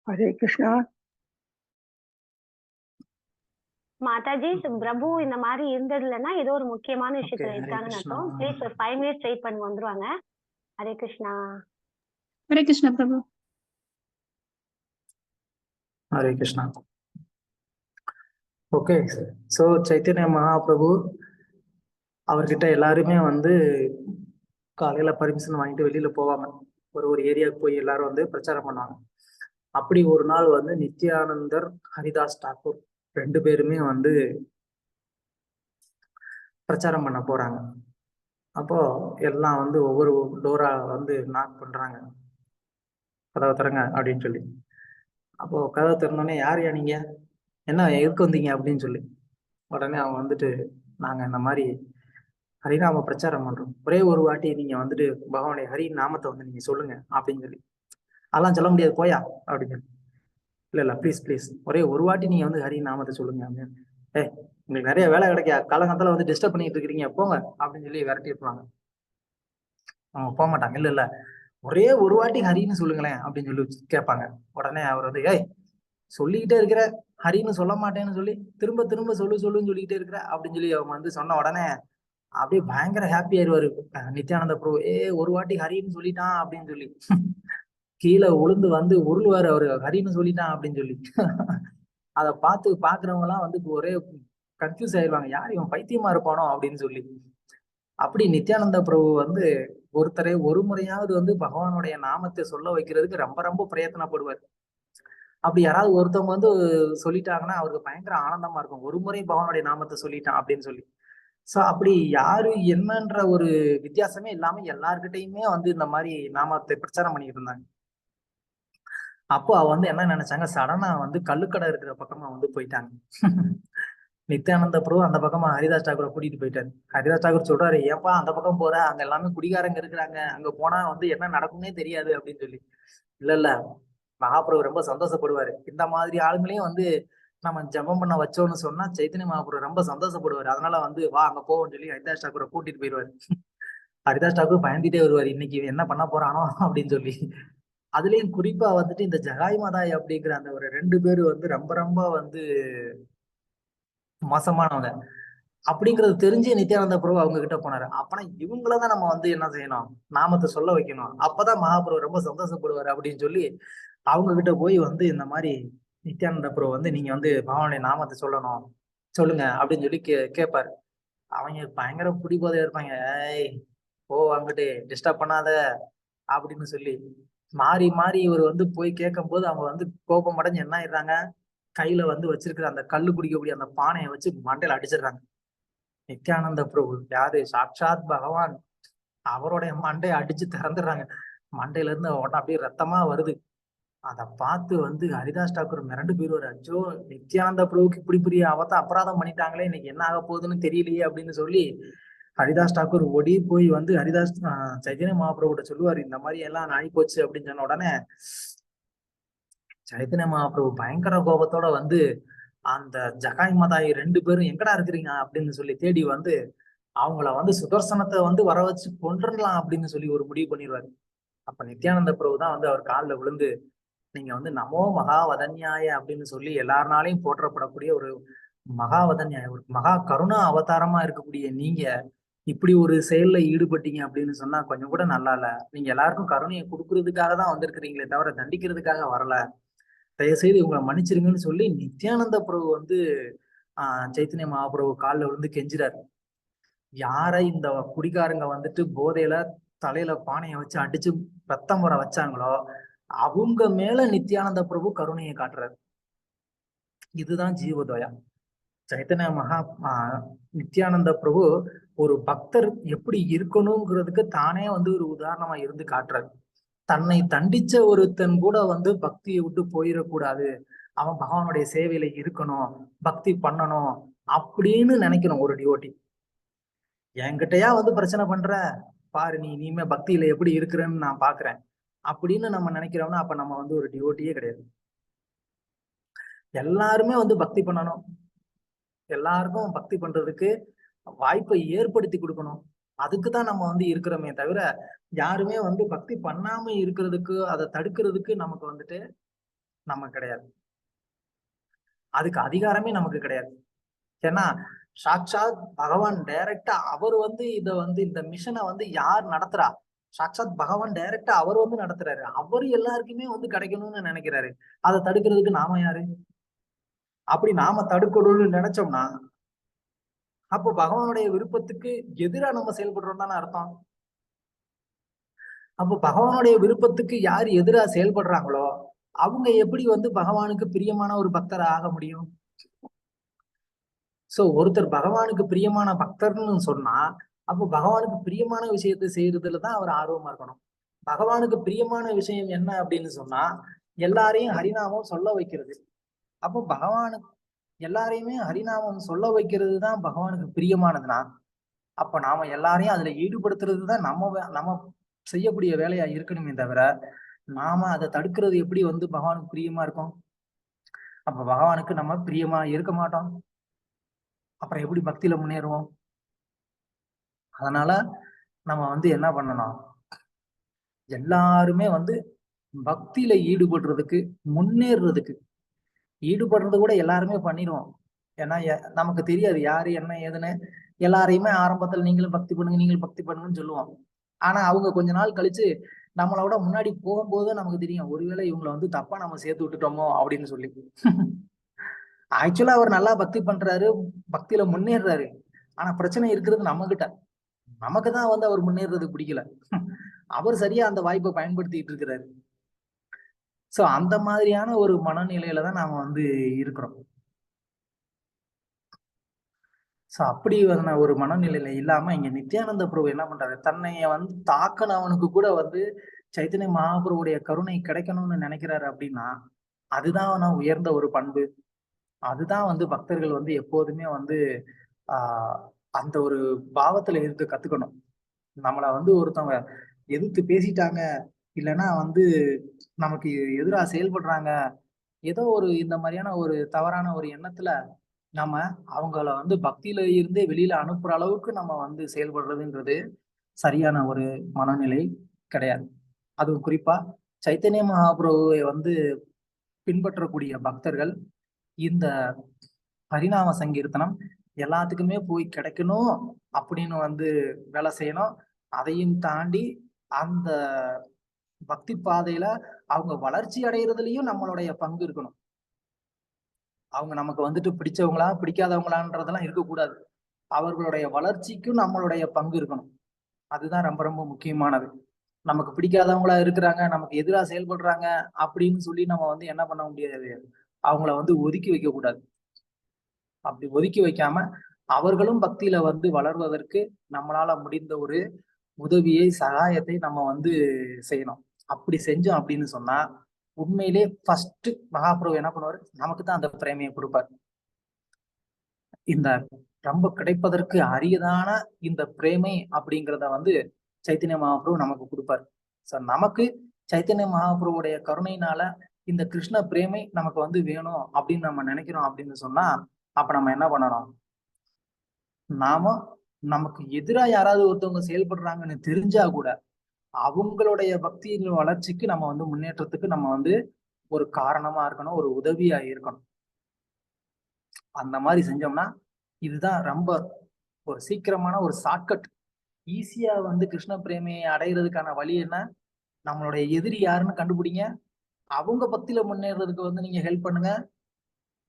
ஹரே கிருஷ்ணா. மாதாஜி பிரபு இந்த மாதிரி இருந்ததுலன்னா ஏதோ ஒரு முக்கியமான விஷயத்துல ஹரே இருக்காங்கன்னு கிருஷ்ணா. அர்த்தம். ப்ளீஸ் ஒரு 5 minutes வெயிட் பண்ணி வந்துருவாங்க. ஹரே கிருஷ்ணா. ஹரே கிருஷ்ணா பிரபு. ஹரே கிருஷ்ணா. ஓகே, ஸோ சைத்தன்ய மகாபிரபு அவர்கிட்ட எல்லாருமே வந்து காலையில பர்மிஷன் வாங்கிட்டு வெளியில போவாங்க. ஒரு ஏரியாவுக்கு போய் எல்லாரும் வந்து பிரச்சாரம் பண்ணுவாங்க. அப்படி ஒரு நாள் வந்து நித்யானந்தர், ஹரிதாஸ் தாக்கூர் 2 பேருமே வந்து பிரச்சாரம் பண்ண போறாங்க. அப்போ எல்லாம் வந்து ஒவ்வொரு டோரா வந்து நாக் பண்றாங்க, கதவை திறங்க அப்படின்னு சொல்லி. அப்போ கதவை திறந்தோடனே யாரையா நீங்க, என்ன எதுக்கு வந்தீங்க அப்படின்னு சொல்லி உடனே அவங்க வந்துட்டு, நாங்க இந்த மாதிரி ஹரிநாம பிரச்சாரம் பண்றோம், ஒரே ஒரு வாட்டி நீங்க வந்துட்டு பகவானுடைய ஹரி நாமத்தை வந்து நீங்க சொல்லுங்க அப்படின்னு சொல்லி. அதெல்லாம் சொல்ல முடியாது போயா அப்படின்னு சொல்லி. இல்ல ப்ளீஸ் ப்ளீஸ் ஒரே ஒரு வாட்டி நீங்க வந்து ஹரி நாமத்தை சொல்லுங்க அப்படின்னு. உங்களுக்கு நிறைய வேலை கிடைக்கா, காலங்காலத்துல வந்து டிஸ்டர்ப் பண்ணிட்டு இருக்கிறீங்க, போங்க அப்படின்னு சொல்லி விரட்டி இருப்பாங்க. அவங்க போக மாட்டாங்க. இல்ல ஒரே ஒரு வாட்டி ஹரின்னு சொல்லுங்களேன் அப்படின்னு சொல்லி கேட்பாங்க. உடனே அவர் வந்து, சொல்லிக்கிட்டே இருக்கிற, ஹரின்னு சொல்ல மாட்டேன்னு சொல்லி திரும்ப திரும்ப சொல்லுன்னு சொல்லிக்கிட்டே இருக்கிற அப்படின்னு சொல்லி அவங்க வந்து சொன்ன உடனே அப்படியே பயங்கர ஹாப்பி ஆயிடுவாரு நித்யானந்த பிரபு. ஒரு வாட்டி ஹரின்னு சொல்லிட்டான் அப்படின்னு சொல்லி கீழே உளுந்து வந்து உருளுவாரு அவரு, ஹரின்னு சொல்லிட்டான் அப்படின்னு சொல்லி. அதை பாக்குறவங்க எல்லாம் வந்து ஒரே கன்ஃபியூஸ் ஆயிடுவாங்க, யார் இவன் பைத்தியமா இருப்பானோ அப்படின்னு சொல்லி. அப்படி நித்யானந்த பிரபு வந்து ஒருத்தரை ஒரு முறையாவது வந்து பகவானுடைய நாமத்தை சொல்ல வைக்கிறதுக்கு ரொம்ப ரொம்ப பிரயத்தனப்படுவார். அப்படி யாராவது ஒருத்தவங்க வந்து சொல்லிட்டாங்கன்னா அவருக்கு பயங்கர ஆனந்தமா இருக்கும், ஒரு முறை பகவானுடைய நாமத்தை சொல்லிட்டான் அப்படின்னு சொல்லி. சோ அப்படி யாரு என்னன்ற ஒரு வித்தியாசமே இல்லாம எல்லார்கிட்டையுமே வந்து இந்த மாதிரி நாமத்தை பிரச்சாரம் பண்ணிட்டு இருந்தாங்க. அப்போ அவ வந்து என்ன நினைச்சாங்க, சடனா வந்து கள்ளுக்கடை இருக்கிற பக்கமா வந்து போயிட்டாங்க. நித்யானந்த பிரபு அந்த பக்கமா ஹரிதாஸ் தாக்கூரை கூட்டிட்டு போயிட்டாரு. ஹரிதாஸ் தாக்கூர் சொல்றாரு, ஏன்பா அந்த பக்கம் போற, அங்க எல்லாமே குடிகாரங்க இருக்கிறாங்க, அங்க போனா வந்து என்ன நடக்கும்னே தெரியாது அப்படின்னு சொல்லி. இல்ல மகாபிரபு ரொம்ப சந்தோஷப்படுவாரு. இந்த மாதிரி ஆளுங்களையும் வந்து நம்ம ஜபம் பண்ண வச்சோம்னு சொன்னா சைத்தன்ய மகாபிரபு ரொம்ப சந்தோஷப்படுவாரு. அதனால வந்து வா அங்க போவோம்னு சொல்லி ஹரிதாஸ் தாக்கூரை கூட்டிட்டு போயிடுவாரு. ஹரிதாஸ் தாக்கூர் பயந்துட்டே வருவாரு, இன்னைக்கு என்ன பண்ண போறானோ அப்படின்னு சொல்லி. அதுலயும் குறிப்பா வந்துட்டு இந்த ஜகாய் மதாய் அப்படிங்கிற அந்த ஒரு 2 பேரு வந்து ரொம்ப ரொம்ப வந்து மோசமானவங்க அப்படிங்கறது தெரிஞ்சு நித்யானந்த பிரபு அவங்க கிட்ட போனாரு. அப்பனா இவங்களதான் நம்ம வந்து என்ன செய்யணும், நாமத்தை சொல்ல வைக்கணும், அப்பதான் மகாபிரபு ரொம்ப சந்தோஷப்படுவாரு அப்படின்னு சொல்லி அவங்க கிட்ட போய் வந்து இந்த மாதிரி நித்யானந்த பிரபு வந்து நீங்க வந்து பகவானுடைய நாமத்தை சொல்லணும், சொல்லுங்க அப்படின்னு சொல்லி கேட்பாரு. அவங்க பயங்கர குடிபோதையா இருப்பாங்க, ஓ அங்கிட்டு டிஸ்டர்ப் பண்ணாத அப்படின்னு சொல்லி மாறி மாறி இவர் வந்து போய் கேட்கும் போது அவங்க வந்து கோபம் அடைஞ்சு என்ன ஆயிடுறாங்க, கையில வந்து வச்சிருக்கிற அந்த கல்லு குடிக்கக்கூடிய அந்த பானையை வச்சு மண்டையில அடிச்சிடுறாங்க. நித்யானந்த பிரபு யாரு, சாட்சாத் பகவான், அவருடைய மண்டையை அடிச்சு திறந்துடுறாங்க. மண்டையில இருந்து உடனே அப்படியே ரத்தமா வருது. அதை பார்த்து வந்து ஹரிதாஸ் தாக்கூர் மிரண்டு போயிடுவாரு, அச்சோ நித்யானந்த பிரபுக்கு இப்படி பெரிய அபராதம் பண்ணிட்டாங்களே, இன்னைக்கு என்ன ஆக போகுதுன்னு தெரியலையே அப்படின்னு சொல்லி ஹரிதாஸ் தாக்கூர் ஓடி போய் வந்து சைத்தன்ய மகாபிரபுட்ட சொல்லுவாரு, இந்த மாதிரி எல்லாம் ஆகி போச்சு அப்படின்னு சொன்ன உடனே சைத்தன்ய மகாபிரபு பயங்கர கோபத்தோட வந்து அந்த ஜகாய் மதாய் 2 பேரும் எங்கடா இருக்கிறீங்க அப்படின்னு சொல்லி தேடி வந்து அவங்கள வந்து சுதர்சனத்தை வந்து வர வச்சு கொண்டுடலாம் அப்படின்னு சொல்லி ஒரு முடிவு பண்ணிடுவாரு. அப்ப நித்யானந்த பிரபு தான் வந்து அவர் காலில் விழுந்து, நீங்க வந்து நமோ மகாவதன்யாய அப்படின்னு சொல்லி எல்லாருனாலையும் போற்றப்படக்கூடிய ஒரு மகாவதன்யாய, ஒரு மகா கருணா அவதாரமா இருக்கக்கூடிய நீங்க இப்படி ஒரு செயல்ல ஈடுபட்டீங்க அப்படின்னு சொன்னா கொஞ்சம் கூட நல்லா இல்ல. நீங்க எல்லாருக்கும் கருணையை கொடுக்கறதுக்காக தான் வந்திருக்கிறீங்களே தவிர தண்டிக்கிறதுக்காக வரல, தயவுசெய்து இவங்களை மன்னிச்சிருங்கன்னு சொல்லி நித்யானந்த பிரபு வந்து சைத்தன்ய மகாபிரபு காலில் விழுந்து கெஞ்சுறாரு. யாரை இந்த குடிகாரங்க வந்துட்டு போதையில தலையில பானையை வச்சு அடிச்சு ரத்தம் வர வச்சாங்களோ அவங்க மேல நித்யானந்த பிரபு கருணையை காட்டுறாரு. இதுதான் ஜீவதோயா. சைத்தன்ய நித்யானந்த பிரபு ஒரு பக்தர் எப்படி இருக்கணுங்கிறதுக்கு தானே வந்து ஒரு உதாரணமா இருந்து காட்டுறாரு. தன்னை தண்டிச்ச ஒருத்தன் கூட வந்து பக்தியை விட்டு போயிடக்கூடாது, அவன் பகவானுடைய சேவையில இருக்கணும், பக்தி பண்ணணும் அப்படின்னு நினைக்கணும் ஒரு டிவோட்டி. என்கிட்டயா வந்து பிரச்சனை பண்ற, பாரு நீ இனிமே பக்தியில எப்படி இருக்கிறேன்னு நான் பாக்குறேன் அப்படின்னு நம்ம நினைக்கிறோம்னா அப்ப நம்ம வந்து ஒரு டிவோட்டியே கிடையாது. எல்லாருமே வந்து பக்தி பண்ணணும், எல்லாருக்கும் பக்தி பண்றதுக்கு வாய்ப்பை ஏற்படுத்தி கொடுக்கணும், அதுக்குதான் நம்ம வந்து இருக்கிறோமே தவிர யாருமே வந்து பக்தி பண்ணாம இருக்கிறதுக்கு அதை தடுக்கிறதுக்கு நமக்கு வந்துட்டு நமக்கு கிடையாது. அதுக்கு அதிகாரமே நமக்கு கிடையாது. ஏன்னா சாட்சாத் பகவான் டைரக்டா அவர் வந்து இத வந்து இந்த மிஷனை வந்து யார் நடத்துறா? சாட்சாத் பகவான் டைரக்டா அவர் வந்து நடத்துறாரு. அவரு எல்லாருக்குமே வந்து கிடைக்கணும்னு நினைக்கிறாரு. அதை தடுக்கிறதுக்கு நாம யாரு? அப்படி நாம தடுக்கணும்னு நினைச்சோம்னா அப்போ பகவானுடைய விருப்பத்துக்கு எதிரா நம்ம செயல்படுறோம் தானே அர்த்தம். அப்போ பகவானுடைய விருப்பத்துக்கு யார் எதிரா செயல்படுறாங்களோ அவங்க எப்படி வந்து பகவானுக்கு பிரியமான ஒரு பக்தர் ஆக முடியும்? சோ ஒருத்தர் பகவானுக்கு பிரியமான பக்தர்னு சொன்னா அப்போ பகவானுக்கு பிரியமான விஷயத்தை செய்யறதுலதான் அவர் ஆர்வமா இருக்கணும். பகவானுக்கு பிரியமான விஷயம் என்ன அப்படின்னு சொன்னா எல்லாரையும் ஹரிநாமம் சொல்ல வைக்கிறது. அப்போ பகவானுக்கு எல்லாரையுமே ஹரிநாமம் சொல்ல வைக்கிறது தான் பகவானுக்கு பிரியமானதுன்னா அப்ப நாம எல்லாரையும் அதுல ஈடுபடுத்துறது தான் நம்ம செய்யக்கூடிய வேலையா இருக்கணுமே தவிர நாம அதை தடுக்கிறது எப்படி வந்து பகவானுக்கு பிரியமா இருக்கும்? அப்ப பகவானுக்கு நம்ம பிரியமா இருக்க மாட்டோம். அப்புறம் எப்படி பக்தியில முன்னேறுவோம்? அதனால நம்ம வந்து என்ன பண்ணணும்? எல்லாருமே வந்து பக்தியில ஈடுபடுறதுக்கு முன்னேறதுக்கு ஈடுபடுறது கூட எல்லாருமே பண்ணிடுவோம். ஏன்னா நமக்கு தெரியாது யாரு என்ன ஏதுன்னு. எல்லாரையுமே ஆரம்பத்துல நீங்களும் பக்தி பண்ணுங்க நீங்களும் பக்தி பண்ணுங்கன்னு சொல்லுவோம். ஆனா அவங்க கொஞ்ச நாள் கழிச்சு நம்மளோட முன்னாடி போகும்போது நமக்கு தெரியும் ஒருவேளை இவங்களை வந்து தப்பா நம்ம சேர்த்து விட்டுட்டோமோ அப்படின்னு சொல்லி. ஆக்சுவலா அவர் நல்லா பக்தி பண்றாரு, பக்தியில முன்னேறாரு. ஆனா பிரச்சனை இருக்கிறது நம்ம கிட்ட. நமக்கு தான் வந்து அவர் முன்னேறது பிடிக்கல. அவர் சரியா அந்த வாய்ப்பை பயன்படுத்திட்டு இருக்கிறாரு. சோ அந்த மாதிரியான ஒரு மனநிலையில தான் நாம வந்து இருக்கிறோம். சோ அப்படி ஒரு மனநிலையில இல்லாம இங்க நித்யானந்த பிரபு என்ன பண்றாரு? தன்னைய வந்து தாக்கினவனுக்கு கூட வந்து சைத்தன்ய மகாபிரபுடைய கருணை கிடைக்கணும்னு நினைக்கிறாரு அப்படின்னா அதுதான் உயர்ந்த ஒரு பண்பு. அதுதான் வந்து பக்தர்கள் வந்து எப்போதுமே வந்து ஆஹ் அந்த ஒரு பாவத்துல இருக்க கத்துக்கணும். நம்மள வந்து ஒருத்தவங்க எதிர்த்து பேசிட்டாங்க இல்லைன்னா வந்து நமக்கு எதிரா செயல்படுறாங்க ஏதோ ஒரு இந்த மாதிரியான ஒரு தவறான ஒரு எண்ணத்துல நம்ம அவங்கள வந்து பக்தியில இருந்தே வெளியில அனுப்புற அளவுக்கு நம்ம வந்து செயல்படுறதுன்றது சரியான ஒரு மனநிலை கிடையாது. அதுவும் குறிப்பா சைத்தன்ய மகாபிரபுவை வந்து பின்பற்றக்கூடிய பக்தர்கள் இந்த ஹரிநாம சங்கீர்த்தனம் எல்லாத்துக்குமே போய் கிடைக்கணும் அப்படின்னு வந்து வேலை செய்யணும். அதையும் தாண்டி அந்த பக்தி பாதையில அவங்க வளர்ச்சி அடைகிறதுலயும் நம்மளுடைய பங்கு இருக்கணும். அவங்க நமக்கு வந்துட்டு பிடிச்சவங்களா பிடிக்காதவங்களான்றதெல்லாம் இருக்கக்கூடாது. அவர்களுடைய வளர்ச்சிக்கும் நம்மளுடைய பங்கு இருக்கணும். அதுதான் ரொம்ப ரொம்ப முக்கியமானது. நமக்கு பிடிக்காதவங்களா இருக்கிறாங்க நமக்கு எதிராக செயல்படுறாங்க அப்படின்னு சொல்லி நம்ம வந்து என்ன பண்ண முடியாது? அவங்கள வந்து ஒதுக்கி வைக்க கூடாது. அப்படி ஒதுக்கி வைக்காம அவர்களும் பக்தியில வந்து வளர்வதற்கு நம்மளால முடிந்த ஒரு உதவியை சகாயத்தை நம்ம வந்து செய்யணும். அப்படி செஞ்சோம் அப்படின்னு சொன்னா உண்மையிலே ஃபர்ஸ்ட் மகாபிரபு என்ன பண்ணுவாரு? நமக்கு தான் அந்த பிரேமையை கொடுப்பார். இந்த ரொம்ப கிடைப்பதற்கு அரியதான இந்த பிரேமை அப்படிங்கிறத வந்து சைத்தன்ய மகாபிரபு நமக்கு கொடுப்பார். சோ நமக்கு சைத்தன்ய மகாபிரபுடைய கருணையினால இந்த கிருஷ்ண பிரேமை நமக்கு வந்து வேணும் அப்படின்னு நம்ம நினைக்கிறோம் அப்படின்னு சொன்னா அப்ப நம்ம என்ன பண்ணணும்? நாம நமக்கு எதிராக யாராவது ஒருத்தவங்க செயல்படுறாங்கன்னு தெரிஞ்சா கூட அவங்களுடைய பக்தியின் வளர்ச்சிக்கு நம்ம வந்து முன்னேற்றத்துக்கு நம்ம வந்து ஒரு காரணமா இருக்கணும், ஒரு உதவியா இருக்கணும். அந்த மாதிரி செஞ்சோம்னா இதுதான் ரொம்ப ஒரு சீக்கிரமான ஒரு ஷார்ட்கட். ஈஸியா வந்து கிருஷ்ண பிரேமையை அடைகிறதுக்கான வழி என்ன? நம்மளுடைய எதிரி யாருன்னு கண்டுபிடிங்க, அவங்க பக்தியில முன்னேறதுக்கு வந்து நீங்க ஹெல்ப் பண்ணுங்க,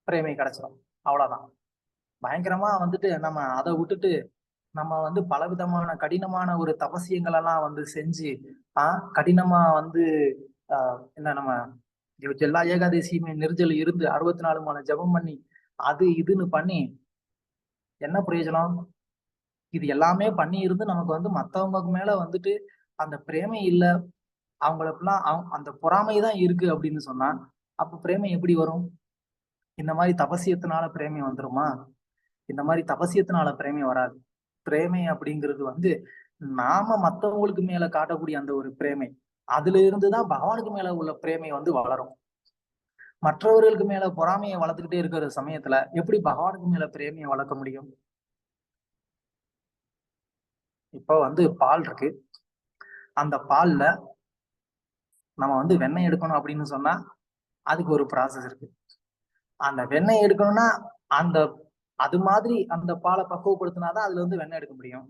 பிரேமை கிடைச்சிடும். அவ்வளவுதான். பயங்கரமா வந்துட்டு நம்ம அதை விட்டுட்டு நம்ம வந்து பலவிதமான கடினமான ஒரு தபசியங்கள் எல்லாம் வந்து செஞ்சு கடினமா வந்து என்ன நம்ம எல்லா ஏகாதசியுமே நெரிஞ்சல் இருந்து 64 மாத ஜபம் பண்ணி அது இதுன்னு பண்ணி என்ன பிரயோஜனம்? இது எல்லாமே பண்ணி இருந்து நமக்கு வந்து மத்தவங்களுக்கு மேல வந்துட்டு அந்த பிரேமை இல்லை, அவங்களுக்கெல்லாம் அந்த பொறாமைதான் இருக்கு அப்படின்னு சொன்னா அப்ப பிரேமை எப்படி வரும்? இந்த மாதிரி தபசியத்தினால பிரேமை வந்துருமா? இந்த மாதிரி தபசியத்தினால பிரேமை வராது. பிரேமை அப்படிங்கிறது வந்து நாம மத்தவங்களுக்கு மேல காட்டக்கூடிய அந்த ஒரு பிரேமை, அதுல இருந்துதான் பகவானுக்கு மேல உள்ள பிரேமை வந்து வளரும். மற்றவர்களுக்கு மேல பொறாமையை வளர்த்துக்கிட்டே இருக்கிற சமயத்துல எப்படி பகவானுக்கு மேல பிரேமையை வளர்க்க முடியும்? இப்போ வந்து பால் இருக்கு, அந்த பால்ல நம்ம வந்து வெண்ணெய் எடுக்கணும் அப்படின்னு சொன்னா அதுக்கு ஒரு ப்ராசஸ் இருக்கு. அந்த வெண்ணெய் எடுக்கணும்னா அந்த அது மாதிரி அந்த பாலை பக்குவப்படுத்தினாதான் அதுல வந்து வெண்ணெய் எடுக்க முடியும்.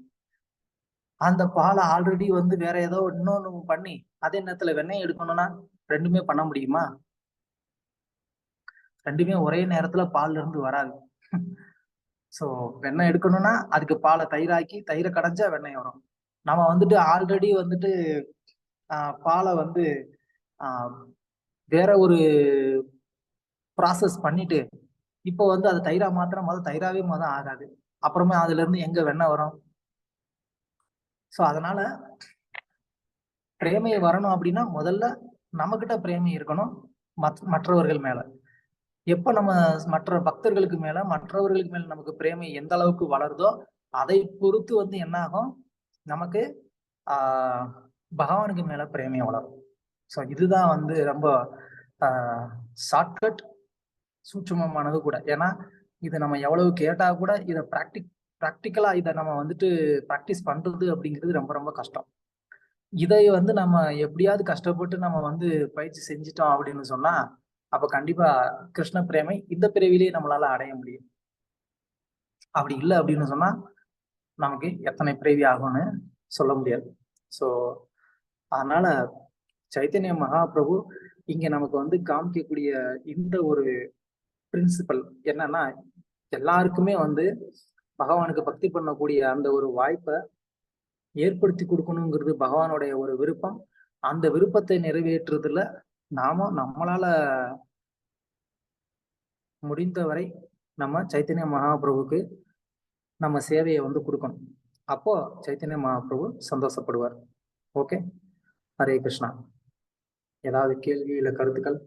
அந்த பாலை ஆல்ரெடி வந்து வேற ஏதோ இன்னொன்னு பண்ணி அதே நேரத்துல வெண்ணெய் எடுக்கணும்னா ரெண்டுமே பண்ண முடியுமா? ரெண்டுமே ஒரே நேரத்துல பால்ல இருந்து வராது. சோ வெண்ணெய் எடுக்கணும்னா அதுக்கு பாலை தயிராக்கி தயிரை கடைஞ்சா வெண்ணெய் வரும். நம்ம வந்துட்டு ஆல்ரெடி வந்துட்டு பாலை வந்து ஆஹ் வேற ஒரு ப்ராசஸ் பண்ணிட்டு இப்போ வந்து அது தயிரா மாத்திரம் அது தயிராவே மொதல் ஆகாது. அப்புறமே அதுல இருந்து எங்க வெண்ணெய் வரும்? சோ அதனால பிரேமை வரணும் அப்படின்னா முதல்ல நம்ம கிட்ட பிரேமை இருக்கணும் மற்றவர்கள் மேல. எப்ப நம்ம மற்ற பக்தர்களுக்கு மேல மற்றவர்களுக்கு மேல நமக்கு பிரேமை எந்த அளவுக்கு வளருதோ அதை பொறுத்து வந்து என்ன ஆகும், நமக்கு பகவானுக்கு மேல பிரேமை வளரும். ஸோ இதுதான் வந்து ரொம்ப ஷார்ட்கட், சூட்சுமமானது கூட. ஏன்னா இதை நம்ம எவ்வளவு கேட்டா கூட இதை ப்ராக்டிக்கலா இதை நம்ம வந்துட்டு ப்ராக்டிஸ் பண்றது அப்படிங்கிறது ரொம்ப ரொம்ப கஷ்டம். இதை வந்து நம்ம எப்படியாவது கஷ்டப்பட்டு நம்ம வந்து பயிற்சி செஞ்சிட்டோம் அப்படின்னு சொன்னா அப்ப கண்டிப்பா கிருஷ்ண பிரேமை இந்த பிறவிலேயே நம்மளால அடைய முடியும். அப்படி இல்லை அப்படின்னு சொன்னா நமக்கு எத்தனை பிறவி ஆகும்னு சொல்ல முடியாது. ஸோ அதனால சைத்தன்ய மகாபிரபு இங்க நமக்கு வந்து காமிக்கக்கூடிய இந்த ஒரு பிரின்சிபல் என்னன்னா, எல்லாருக்குமே வந்து பகவானுக்கு பக்தி பண்ணக்கூடிய அந்த ஒரு வாய்ப்பை ஏற்படுத்தி கொடுக்கணுங்கிறது பகவானுடைய ஒரு விருப்பம். அந்த விருப்பத்தை நிறைவேற்றுறதுல நாம நம்மளால முடிந்தவரை நம்ம சைத்தன்ய மகாபிரபுக்கு நம்ம சேவையை வந்து கொடுக்கணும். அப்போ சைத்தன்ய மகாபிரபு சந்தோஷப்படுவார். ஓகே, ஹரே கிருஷ்ணா. ஏதாவது கேள்வி இல்ல கருத்துக்கள்?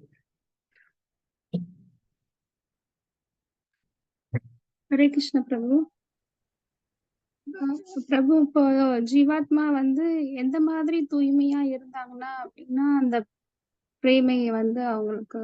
ஹரே கிருஷ்ண பிரபு. பிரபு, இப்போ ஜீவாத்மா வந்து எந்த மாதிரி தூய்மையா இருந்தாங்கன்னா அப்படின்னா அந்த பிரேமையை வந்து அவங்களுக்கு